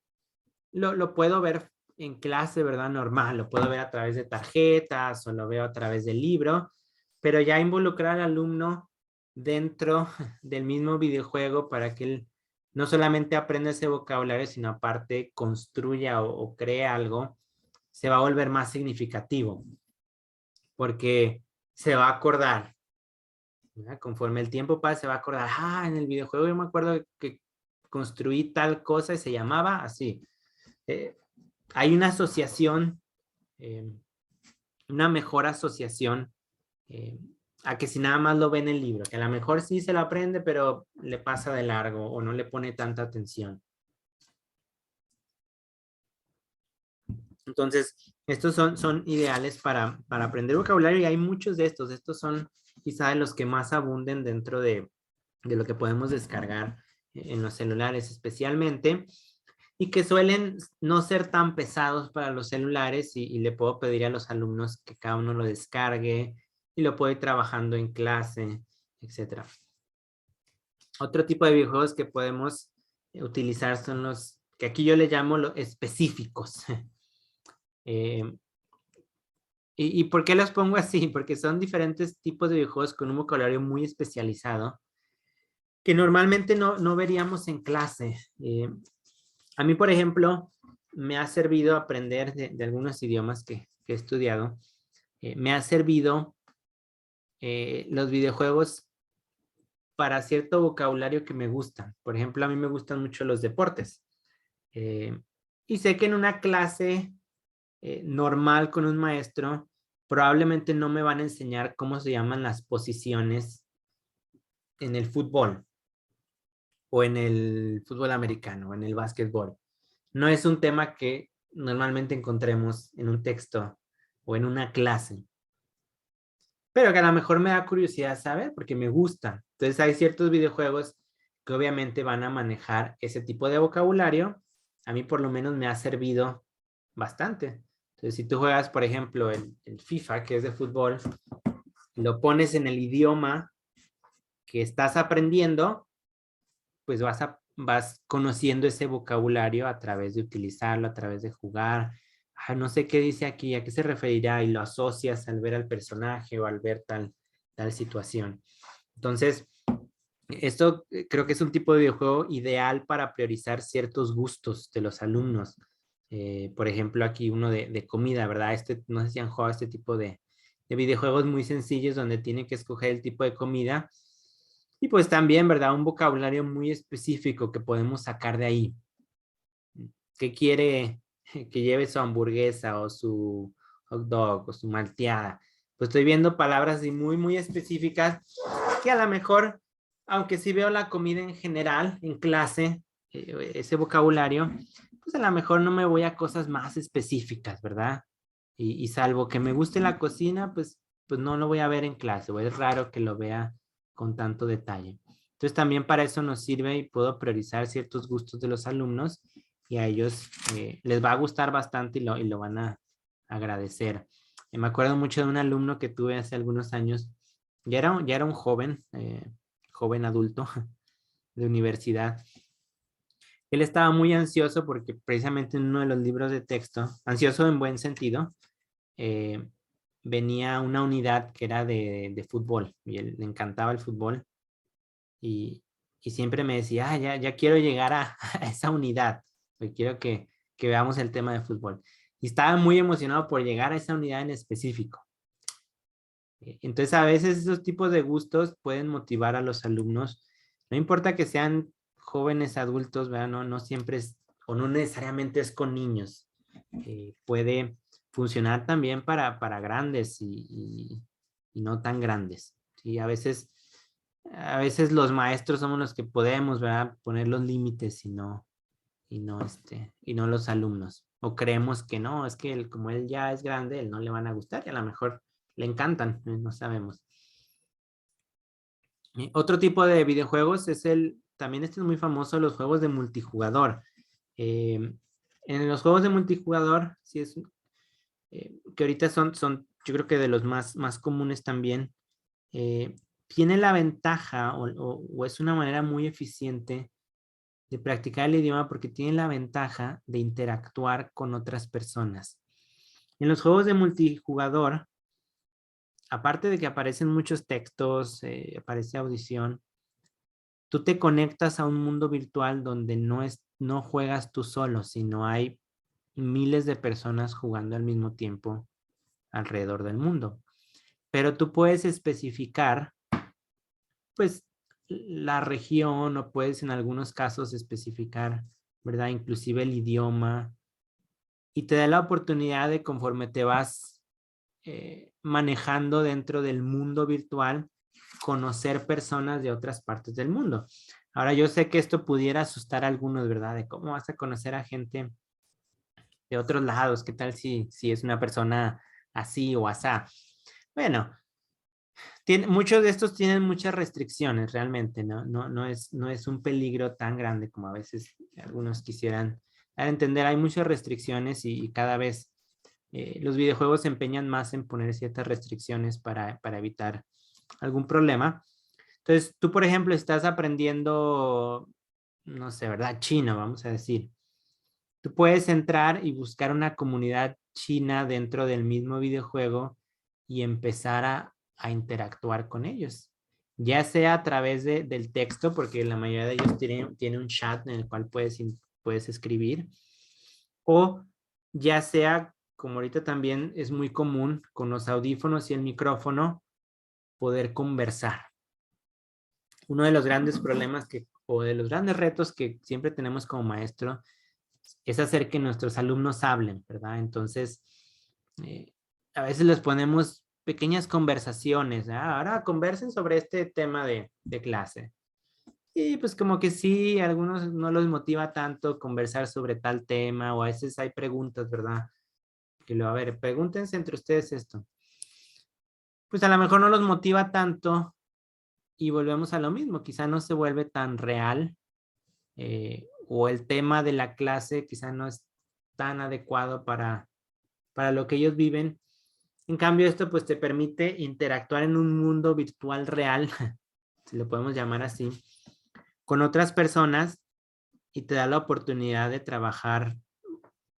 lo puedo ver en clase, ¿verdad? Normal, lo puedo ver a través de tarjetas o lo veo a través del libro, pero ya involucrar al alumno dentro del mismo videojuego para que él no solamente aprenda ese vocabulario, sino aparte construya o cree algo, se va a volver más significativo, porque se va a acordar, ¿verdad? Conforme el tiempo pasa, se va a acordar, en el videojuego yo me acuerdo que construí tal cosa y se llamaba así. Hay una asociación, eh, una mejor asociación eh, a que si nada más lo ve en el libro, que a lo mejor sí se lo aprende, pero le pasa de largo o no le pone tanta atención. Entonces, estos son ideales para aprender vocabulario y hay muchos de estos. Estos son quizá de los que más abunden dentro de lo que podemos descargar en los celulares especialmente y que suelen no ser tan pesados para los celulares y le puedo pedir a los alumnos que cada uno lo descargue y lo puede ir trabajando en clase, etcétera. Otro tipo de videojuegos que podemos utilizar son los que aquí yo le llamo los específicos. ¿Y por qué los pongo así? Porque son diferentes tipos de videojuegos con un vocabulario muy especializado que normalmente no veríamos en clase. A mí, por ejemplo, me ha servido aprender de algunos idiomas que he estudiado. Me ha servido los videojuegos para cierto vocabulario que me gusta. Por ejemplo, a mí me gustan mucho los deportes. Y sé que en una clase normal con un maestro, probablemente no me van a enseñar cómo se llaman las posiciones en el fútbol o en el fútbol americano o en el básquetbol. No es un tema que normalmente encontremos en un texto o en una clase, pero que a lo mejor me da curiosidad saber porque me gusta. Entonces hay ciertos videojuegos que obviamente van a manejar ese tipo de vocabulario. A mí por lo menos me ha servido bastante. Entonces si tú juegas, por ejemplo, el FIFA, que es de fútbol, lo pones en el idioma que estás aprendiendo, pues vas conociendo ese vocabulario a través de utilizarlo, a través de jugar. No sé qué dice aquí, a qué se referirá y lo asocias al ver al personaje o al ver tal situación. Entonces, esto creo que es un tipo de videojuego ideal para priorizar ciertos gustos de los alumnos. Por ejemplo, aquí uno de comida, ¿verdad? No sé si han jugado este tipo de videojuegos muy sencillos donde tienen que escoger el tipo de comida. Y pues también, ¿verdad? Un vocabulario muy específico que podemos sacar de ahí. ¿Qué quiere que lleve su hamburguesa o su hot dog o su malteada? Pues estoy viendo palabras así muy, muy específicas que a lo mejor, aunque sí veo la comida en general, en clase, ese vocabulario, pues a lo mejor no me voy a cosas más específicas, ¿verdad? Y salvo que me guste la cocina, pues no lo voy a ver en clase, o es raro que lo vea con tanto detalle. Entonces también para eso nos sirve y puedo priorizar ciertos gustos de los alumnos y a ellos les va a gustar bastante y lo van a agradecer. Me acuerdo mucho de un alumno que tuve hace algunos años, ya era un joven, joven adulto de universidad. Él estaba muy ansioso porque precisamente en uno de los libros de texto, ansioso en buen sentido, eh, venía una unidad que era de fútbol y él le encantaba el fútbol y, y siempre me decía, ya quiero llegar a esa unidad, porque quiero que veamos el tema de fútbol. Y estaba muy emocionado por llegar a esa unidad en específico. Entonces, a veces esos tipos de gustos pueden motivar a los alumnos. No importa que sean jóvenes, adultos, ¿verdad? No siempre es, o no necesariamente es con niños. Puede funcionar también para grandes y no tan grandes. ¿Sí? A veces los maestros somos los que podemos, ¿verdad? Poner los límites y no los alumnos. O creemos que no, es que como él ya es grande, él no le van a gustar y a lo mejor le encantan, no sabemos. Otro tipo de videojuegos también este es muy famoso, los juegos de multijugador. En los juegos de multijugador, sí que ahorita yo creo que de los más comunes también, tiene la ventaja o es una manera muy eficiente de practicar el idioma porque tiene la ventaja de interactuar con otras personas. En los juegos de multijugador, aparte de que aparecen muchos textos, aparece audición, tú te conectas a un mundo virtual donde no juegas tú solo, sino hay miles de personas jugando al mismo tiempo alrededor del mundo. Pero tú puedes especificar, pues, la región o puedes en algunos casos especificar, ¿verdad? Inclusive el idioma y te da la oportunidad de conforme te vas manejando dentro del mundo virtual, conocer personas de otras partes del mundo. Ahora yo sé que esto pudiera asustar a algunos, ¿verdad? De cómo vas a conocer a gente de otros lados, ¿qué tal si es una persona así o asá? Bueno, muchos de estos tienen muchas restricciones realmente, ¿no? No es un peligro tan grande como a veces algunos quisieran dar a entender. Hay muchas restricciones y cada vez los videojuegos se empeñan más en poner ciertas restricciones para evitar algún problema. Entonces, tú, por ejemplo, estás aprendiendo, no sé, ¿verdad? Chino, vamos a decir. Tú puedes entrar y buscar una comunidad china dentro del mismo videojuego y empezar a interactuar con ellos. Ya sea a través del texto, porque la mayoría de ellos tiene un chat en el cual puedes escribir, o ya sea, como ahorita también es muy común, con los audífonos y el micrófono, poder conversar. Uno de los grandes problemas o de los grandes retos que siempre tenemos como maestro es hacer que nuestros alumnos hablen, ¿verdad? Entonces, eh, a veces les ponemos pequeñas conversaciones, ¿verdad? Ahora conversen sobre este tema de clase. Y pues como que sí, a algunos no los motiva tanto conversar sobre tal tema o a veces hay preguntas, ¿verdad? A ver, pregúntense entre ustedes esto. Pues a lo mejor no los motiva tanto y volvemos a lo mismo, quizá no se vuelve tan real o el tema de la clase quizá no es tan adecuado para lo que ellos viven. En cambio, esto pues te permite interactuar en un mundo virtual real, si lo podemos llamar así, con otras personas y te da la oportunidad de trabajar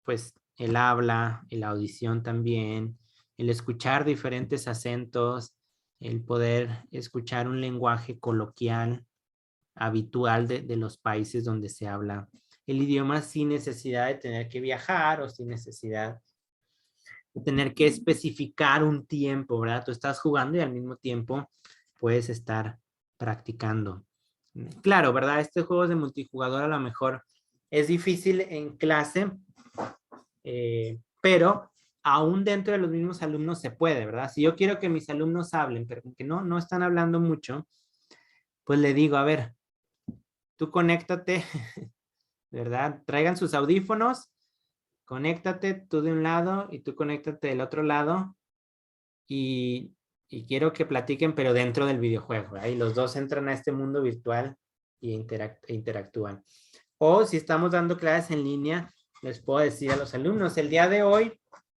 pues el habla, la audición también, el escuchar diferentes acentos, el poder escuchar un lenguaje coloquial habitual de los países donde se habla el idioma sin necesidad de tener que viajar o sin necesidad de tener que especificar un tiempo, ¿verdad? Tú estás jugando y al mismo tiempo puedes estar practicando. Claro, ¿verdad? Estos juegos de multijugador a lo mejor es difícil en clase, pero aún dentro de los mismos alumnos se puede, ¿verdad? Si yo quiero que mis alumnos hablen, pero que no están hablando mucho, pues le digo, a ver, tú conéctate, ¿verdad? Traigan sus audífonos, conéctate tú de un lado y tú conéctate del otro lado y, y quiero que platiquen, pero dentro del videojuego, ¿verdad? Y los dos entran a este mundo virtual y interactúan. O si estamos dando clases en línea, les puedo decir a los alumnos, el día de hoy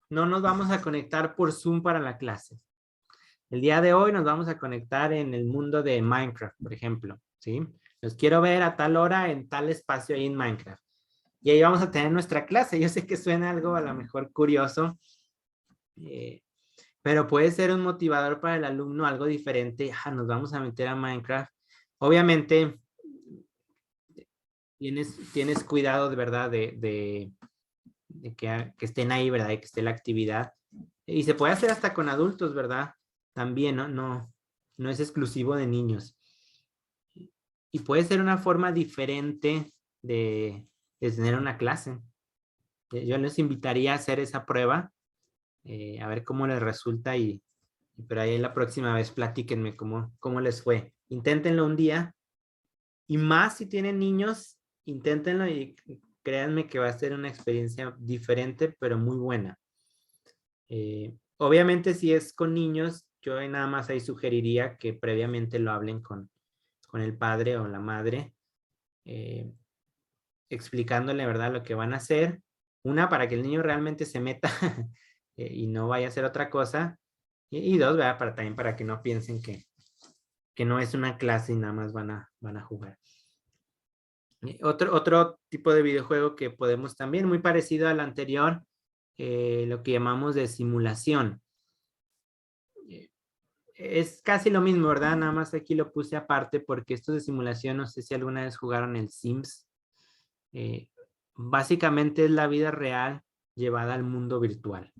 no nos vamos a conectar por Zoom para la clase. El día de hoy nos vamos a conectar en el mundo de Minecraft, por ejemplo, ¿sí? Los quiero ver a tal hora en tal espacio ahí en Minecraft. Y ahí vamos a tener nuestra clase. Yo sé que suena algo a lo mejor curioso, pero puede ser un motivador para el alumno, algo diferente. Nos vamos a meter a Minecraft. Obviamente, tienes cuidado de verdad de que estén ahí, ¿verdad? Y que esté la actividad. Y se puede hacer hasta con adultos, ¿verdad? También, no es exclusivo de niños. Y puede ser una forma diferente de tener una clase. Yo les invitaría a hacer esa prueba, a ver cómo les resulta pero ahí la próxima vez platíquenme cómo les fue. Inténtenlo un día y más si tienen niños, inténtenlo y créanme que va a ser una experiencia diferente, pero muy buena. Obviamente si es con niños, yo nada más ahí sugeriría que previamente lo hablen con el padre o la madre, explicándole, ¿verdad?, lo que van a hacer. Una, para que el niño realmente se meta y no vaya a hacer otra cosa. Y dos, ¿verdad?, también para que no piensen que no es una clase y nada más van a jugar. Otro tipo de videojuego que podemos también, muy parecido al anterior, lo que llamamos de simulación. Es casi lo mismo, ¿verdad? Nada más aquí lo puse aparte porque esto de simulación, no sé si alguna vez jugaron el Sims. Básicamente es la vida real llevada al mundo virtual.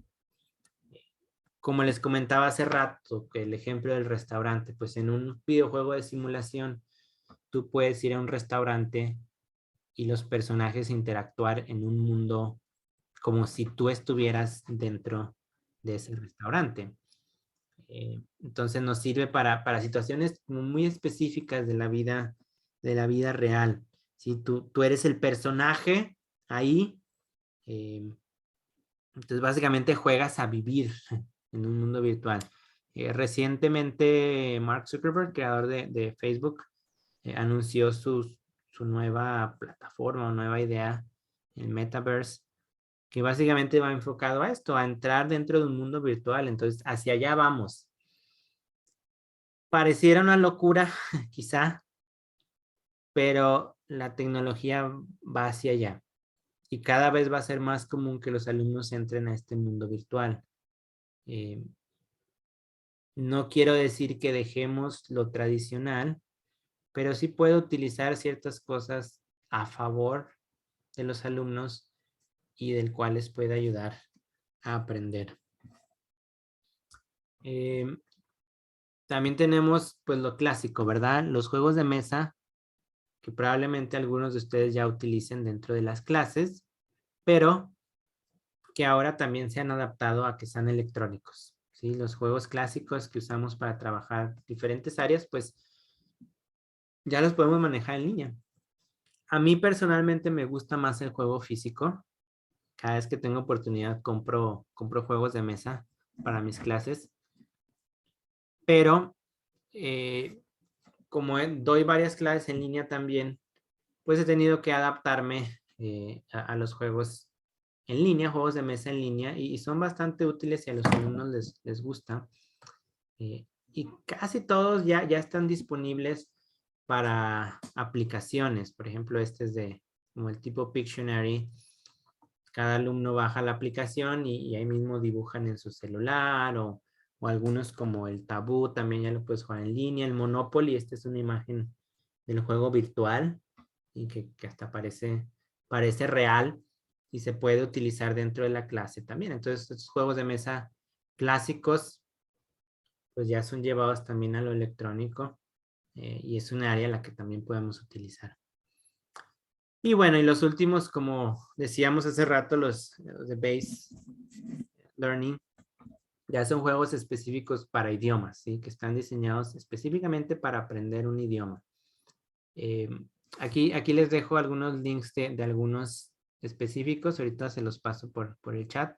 Como les comentaba hace rato, que el ejemplo del restaurante, pues en un videojuego de simulación, tú puedes ir a un restaurante y los personajes interactuar en un mundo como si tú estuvieras dentro de ese restaurante. Entonces nos sirve para situaciones muy específicas de la vida real. Si tú eres el personaje ahí, entonces básicamente juegas a vivir en un mundo virtual. Recientemente Mark Zuckerberg, creador de Facebook, anunció su nueva plataforma o nueva idea, el Metaverse, que básicamente va enfocado a esto, a entrar dentro de un mundo virtual. Entonces, hacia allá vamos. Pareciera una locura, quizá, pero la tecnología va hacia allá. Y cada vez va a ser más común que los alumnos entren a este mundo virtual. No quiero decir que dejemos lo tradicional, pero sí puedo utilizar ciertas cosas a favor de los alumnos y del cual les puede ayudar a aprender. También tenemos pues lo clásico, ¿verdad? Los juegos de mesa que probablemente algunos de ustedes ya utilicen dentro de las clases, pero que ahora también se han adaptado a que sean electrónicos, ¿sí? Los juegos clásicos que usamos para trabajar diferentes áreas, pues ya los podemos manejar en línea. A mí personalmente me gusta más el juego físico. Cada vez que tengo oportunidad compro juegos de mesa para mis clases. Pero como doy varias clases en línea también, pues he tenido que adaptarme a los juegos en línea, juegos de mesa en línea, y son bastante útiles y a los alumnos les gusta. Y casi todos ya están disponibles para aplicaciones. Por ejemplo, este es como el tipo Pictionary. Cada alumno baja la aplicación y ahí mismo dibujan en su celular o algunos como el Tabú, también ya lo puedes jugar en línea. El Monopoly, esta es una imagen del juego virtual y que hasta parece parece real y se puede utilizar dentro de la clase también. Entonces, estos juegos de mesa clásicos, pues ya son llevados también a lo electrónico y es un área en la que también podemos utilizar. Y bueno, y los últimos, como decíamos hace rato, los de Base Learning, ya son juegos específicos para idiomas, ¿sí? Que están diseñados específicamente para aprender un idioma. Aquí les dejo algunos links de algunos específicos, ahorita se los paso por el chat,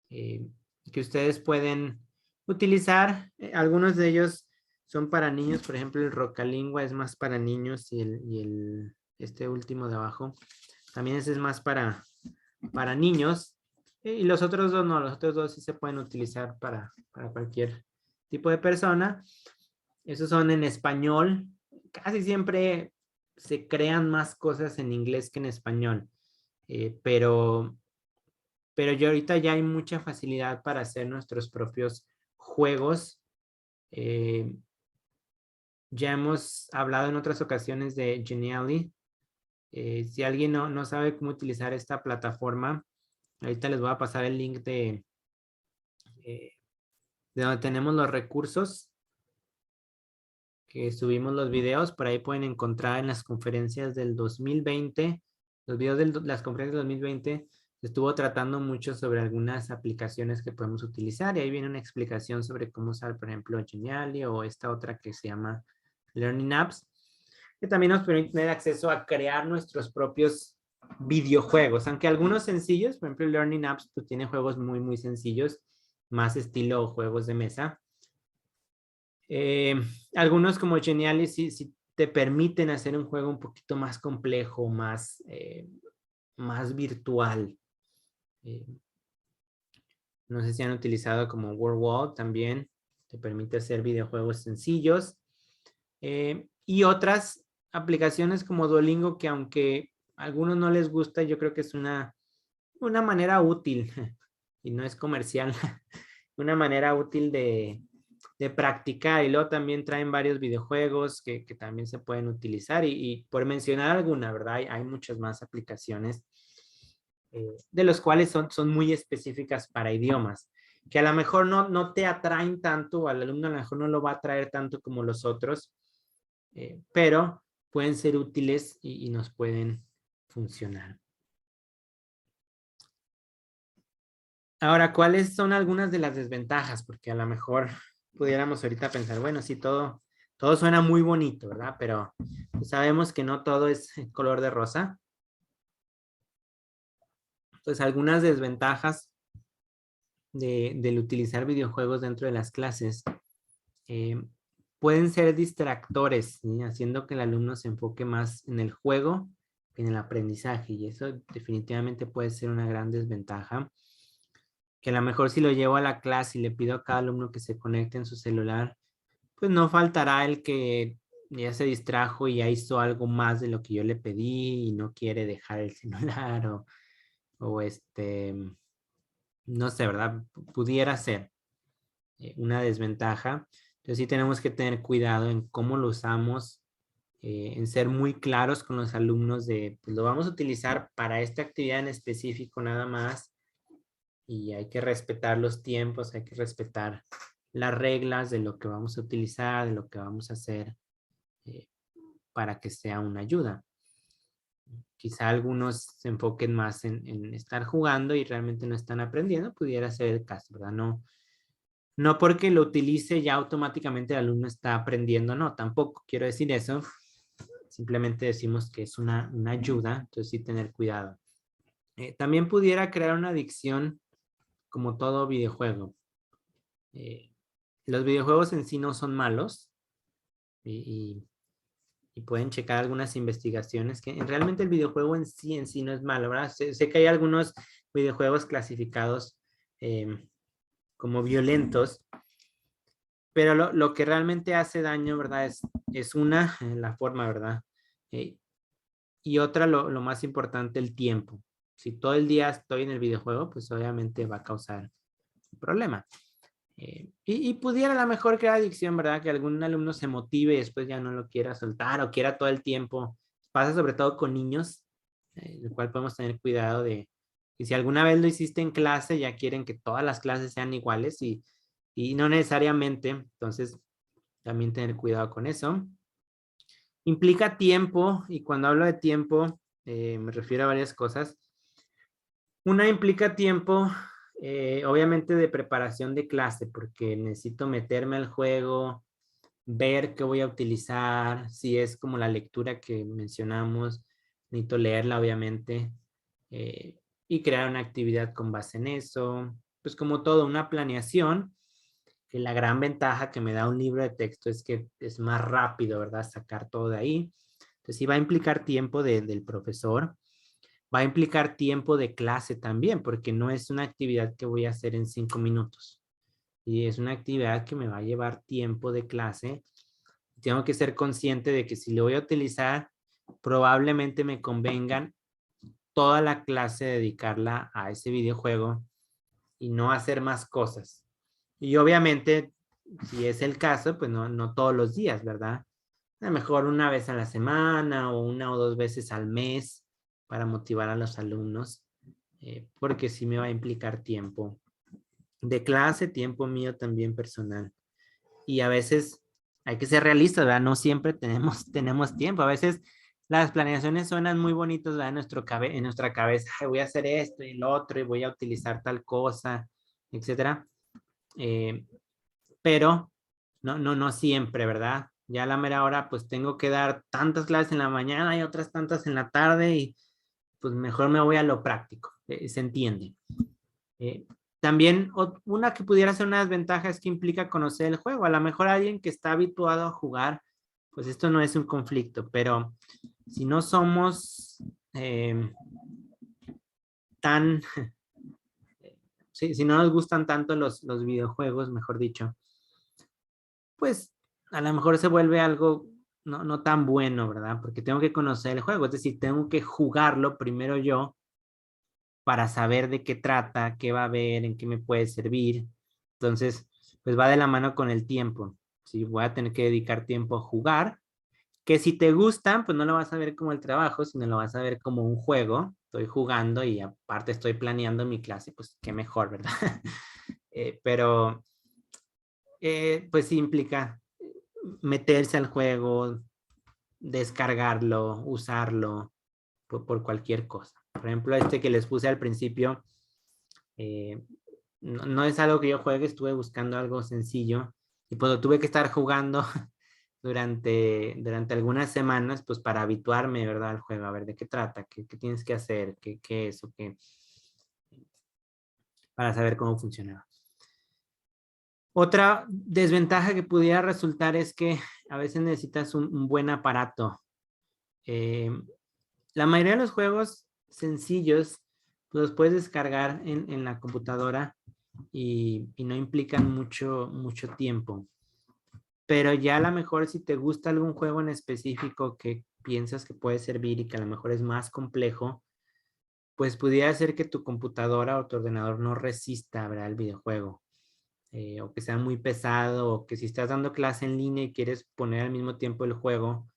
que ustedes pueden utilizar. Algunos de ellos son para niños, por ejemplo el Rocalingua es más para niños y este último de abajo también ese es más para niños. Y los otros dos no, los otros dos sí se pueden utilizar para cualquier tipo de persona. Esos son en español. Casi siempre se crean más cosas en inglés que en español. Pero yo ahorita ya hay mucha facilidad para hacer nuestros propios juegos. Ya hemos hablado en otras ocasiones de Genially. Si alguien no sabe cómo utilizar esta plataforma, ahorita les voy a pasar el link de donde tenemos los recursos que subimos los videos. Por ahí pueden encontrar en las conferencias del 2020, los videos de las conferencias del 2020, se estuvo tratando mucho sobre algunas aplicaciones que podemos utilizar y ahí viene una explicación sobre cómo usar, por ejemplo, Genially o esta otra que se llama Learning Apps, que también nos permite tener acceso a crear nuestros propios videojuegos, aunque algunos sencillos, por ejemplo, Learning Apps pues, tiene juegos muy, muy sencillos, más estilo juegos de mesa. Algunos como Genially sí te permiten hacer un juego un poquito más complejo, más virtual. No sé si han utilizado como WordWall también, te permite hacer videojuegos sencillos. Y otras aplicaciones como Duolingo que aunque a algunos no les gusta, yo creo que es una manera útil y no es comercial, una manera útil de practicar. Y luego también traen varios videojuegos que también se pueden utilizar y por mencionar alguna, ¿verdad? Hay muchas más aplicaciones de los cuales son muy específicas para idiomas, que a lo mejor no te atraen tanto, al alumno a lo mejor no lo va a atraer tanto como los otros, pero pueden ser útiles y nos pueden funcionar. Ahora, ¿cuáles son algunas de las desventajas? Porque a lo mejor pudiéramos ahorita pensar, bueno, sí, todo suena muy bonito, ¿verdad? Pero pues sabemos que no todo es color de rosa. Pues algunas desventajas del utilizar videojuegos dentro de las clases pueden ser distractores, ¿sí? Haciendo que el alumno se enfoque más en el juego que en el aprendizaje. Y eso definitivamente puede ser una gran desventaja. Que a lo mejor si lo llevo a la clase y le pido a cada alumno que se conecte en su celular, pues no faltará el que ya se distrajo y ya hizo algo más de lo que yo le pedí y no quiere dejar el celular o no sé, ¿verdad? Pudiera ser una desventaja. Entonces sí tenemos que tener cuidado en cómo lo usamos, en ser muy claros con los alumnos de, pues lo vamos a utilizar para esta actividad en específico nada más y hay que respetar los tiempos, hay que respetar las reglas de lo que vamos a utilizar, de lo que vamos a hacer para que sea una ayuda. Quizá algunos se enfoquen más en estar jugando y realmente no están aprendiendo, pudiera ser el caso, ¿verdad? No porque lo utilice ya automáticamente el alumno está aprendiendo, no, tampoco quiero decir eso. Simplemente decimos que es una ayuda, entonces sí tener cuidado. También pudiera crear una adicción como todo videojuego. Los videojuegos en sí no son malos y pueden checar algunas investigaciones que realmente el videojuego en sí no es malo, ¿verdad? Sé que hay algunos videojuegos clasificados como violentos, pero lo que realmente hace daño, ¿verdad? Es una, la forma, ¿verdad? Y otra, lo más importante, el tiempo. Si todo el día estoy en el videojuego, pues obviamente va a causar un problema. Y pudiera a lo mejor crear adicción, ¿verdad? Que algún alumno se motive y después ya no lo quiera soltar o quiera todo el tiempo. Pasa sobre todo con niños el cual podemos tener cuidado de que si alguna vez lo hiciste en clase, ya quieren que todas las clases sean iguales y no necesariamente, entonces también tener cuidado con eso. Implica tiempo, y cuando hablo de tiempo, me refiero a varias cosas. Una implica tiempo, obviamente de preparación de clase, porque necesito meterme al juego, ver qué voy a utilizar, si es como la lectura que mencionamos, necesito leerla obviamente, eh, y crear una actividad con base en eso, pues como todo, una planeación, que la gran ventaja que me da un libro de texto es que es más rápido, ¿verdad? Sacar todo de ahí. Entonces sí va a implicar tiempo del profesor, va a implicar tiempo de clase también, porque no es una actividad que voy a hacer en 5 minutos. Y es una actividad que me va a llevar tiempo de clase. Tengo que ser consciente de que si lo voy a utilizar, probablemente me convengan toda la clase dedicarla a ese videojuego y no hacer más cosas. Y obviamente, si es el caso, pues no todos los días, ¿verdad? A lo mejor una vez a la semana o 1 o 2 veces al mes para motivar a los alumnos, porque sí me va a implicar tiempo de clase, tiempo mío también personal. Y a veces hay que ser realistas, ¿verdad? No siempre tenemos tiempo. A veces las planeaciones suenan muy bonitas, ¿verdad? En nuestra cabeza: "Ay, voy a hacer esto y lo otro y voy a utilizar tal cosa, etcétera". Eh, pero no siempre, ¿verdad? Ya a la mera hora, pues tengo que dar tantas clases en la mañana y otras tantas en la tarde y pues mejor me voy a lo práctico. Se entiende. Eh, También una que pudiera ser una desventaja es que implica conocer el juego. A lo mejor alguien que está habituado a jugar, pues esto no es un conflicto, pero si no somos tan, si no nos gustan tanto los videojuegos, mejor dicho, pues a lo mejor se vuelve algo no tan bueno, ¿verdad? Porque tengo que conocer el juego, es decir, tengo que jugarlo primero yo para saber de qué trata, qué va a haber, en qué me puede servir. Entonces, pues va de la mano con el tiempo. Si voy a tener que dedicar tiempo a jugar, que si te gustan, pues no lo vas a ver como el trabajo, sino lo vas a ver como un juego. Estoy jugando y aparte estoy planeando mi clase, pues qué mejor, ¿verdad? Pero, pues sí implica meterse al juego, descargarlo, usarlo por cualquier cosa. Por ejemplo, este que les puse al principio, eh, no es algo que yo juegue, estuve buscando algo sencillo y pues lo tuve que estar jugando durante algunas semanas, pues para habituarme, ¿verdad? Al juego, a ver de qué trata, qué tienes que hacer, qué es o qué, para saber cómo funcionaba. Otra desventaja que pudiera resultar es que a veces necesitas un buen aparato. Eh, la mayoría de los juegos sencillos los puedes descargar en la computadora y no implican mucho tiempo. Pero ya a lo mejor si te gusta algún juego en específico que piensas que puede servir y que a lo mejor es más complejo, pues pudiera ser que tu computadora o tu ordenador no resista, ¿verdad? El videojuego. O que sea muy pesado, o que si estás dando clase en línea y quieres poner al mismo tiempo el juego,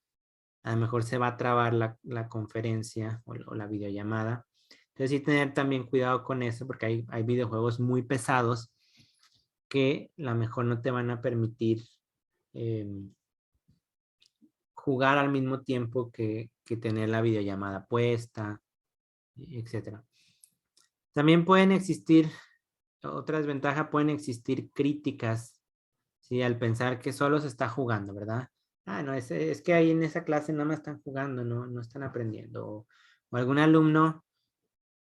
a lo mejor se va a trabar la conferencia o la videollamada. Entonces sí tener también cuidado con eso, porque hay videojuegos muy pesados que a lo mejor no te van a permitir em, jugar al mismo tiempo que tener la videollamada puesta, etcétera. También pueden existir, otra desventaja, pueden existir críticas, ¿sí? Al pensar que solo se está jugando, ¿verdad? Ah, no, es que ahí en esa clase nada más están jugando, no están aprendiendo. O algún alumno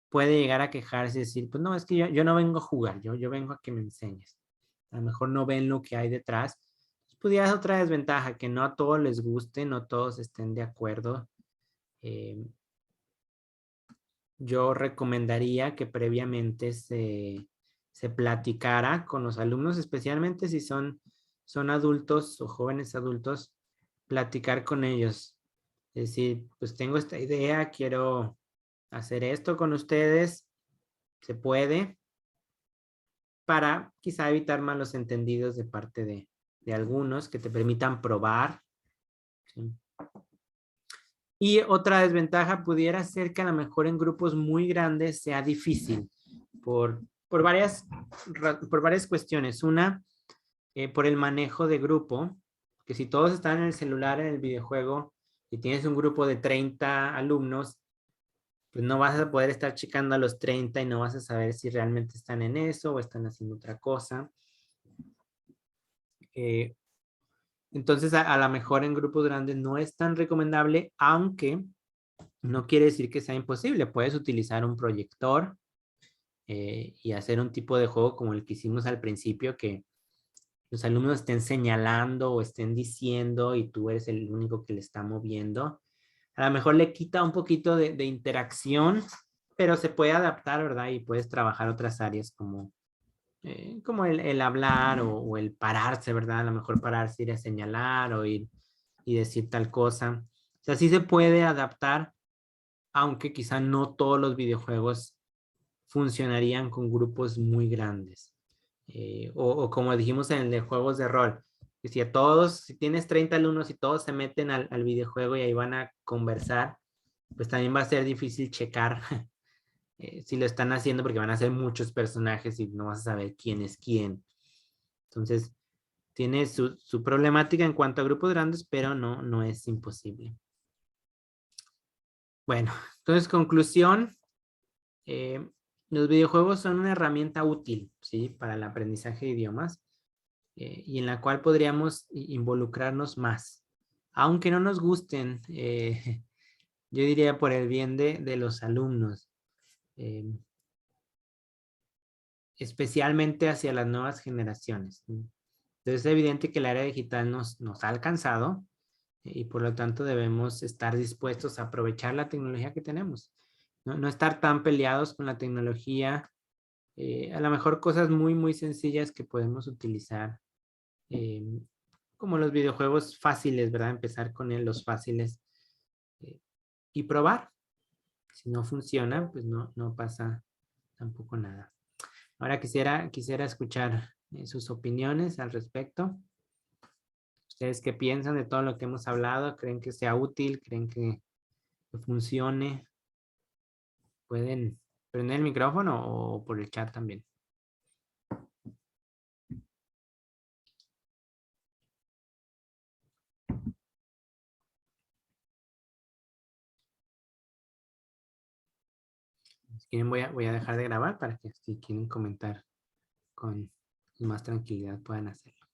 puede llegar a quejarse y decir, pues no, es que yo no vengo a jugar, yo vengo a que me enseñes. A lo mejor no ven lo que hay detrás. Pudiera ser otra desventaja, que no a todos les guste, no todos estén de acuerdo. Eh, yo recomendaría que previamente se platicara con los alumnos, especialmente si son adultos o jóvenes adultos, platicar con ellos. Es decir, pues tengo esta idea, quiero hacer esto con ustedes, se puede, para quizá evitar malos entendidos de parte de algunos que te permitan probar, ¿sí? Y otra desventaja pudiera ser que a lo mejor en grupos muy grandes sea difícil por varias cuestiones. Una, por el manejo de grupo, que si todos están en el celular, en el videojuego, y tienes un grupo de 30 alumnos, pues no vas a poder estar checando a los 30 y no vas a saber si realmente están en eso o están haciendo otra cosa. Entonces, a lo mejor en grupos grandes no es tan recomendable, aunque no quiere decir que sea imposible. Puedes utilizar un proyector y hacer un tipo de juego como el que hicimos al principio, que los alumnos estén señalando o estén diciendo y tú eres el único que le está moviendo. A lo mejor le quita un poquito de interacción, pero se puede adaptar, ¿verdad? Y puedes trabajar otras áreas como el hablar o el pararse, ¿verdad? A lo mejor pararse, ir a señalar o ir y decir tal cosa. O sea, sí se puede adaptar, aunque quizá no todos los videojuegos funcionarían con grupos muy grandes. O como dijimos en el de juegos de rol, que si tienes 30 alumnos y todos se meten al videojuego y ahí van a conversar, pues también va a ser difícil checar si lo están haciendo porque van a ser muchos personajes y no vas a saber quién es quién. Entonces, tiene su problemática en cuanto a grupos grandes, pero no es imposible. Bueno, entonces conclusión, los videojuegos son una herramienta útil, ¿sí? Para el aprendizaje de idiomas y en la cual podríamos involucrarnos más. Aunque no nos gusten, yo diría por el bien de los alumnos, eh, especialmente hacia las nuevas generaciones. Entonces es evidente que el área digital nos ha alcanzado y por lo tanto debemos estar dispuestos a aprovechar la tecnología que tenemos. No estar tan peleados con la tecnología. A lo mejor cosas muy sencillas que podemos utilizar, eh, como los videojuegos fáciles, ¿verdad? Empezar con los fáciles eh, y probar. Si no funciona, pues no pasa tampoco nada. Ahora quisiera escuchar sus opiniones al respecto. ¿Ustedes qué piensan de todo lo que hemos hablado? ¿Creen que sea útil? ¿Creen que funcione? ¿Pueden prender el micrófono o por el chat también? Si quieren voy a dejar de grabar para que si quieren comentar con más tranquilidad puedan hacerlo.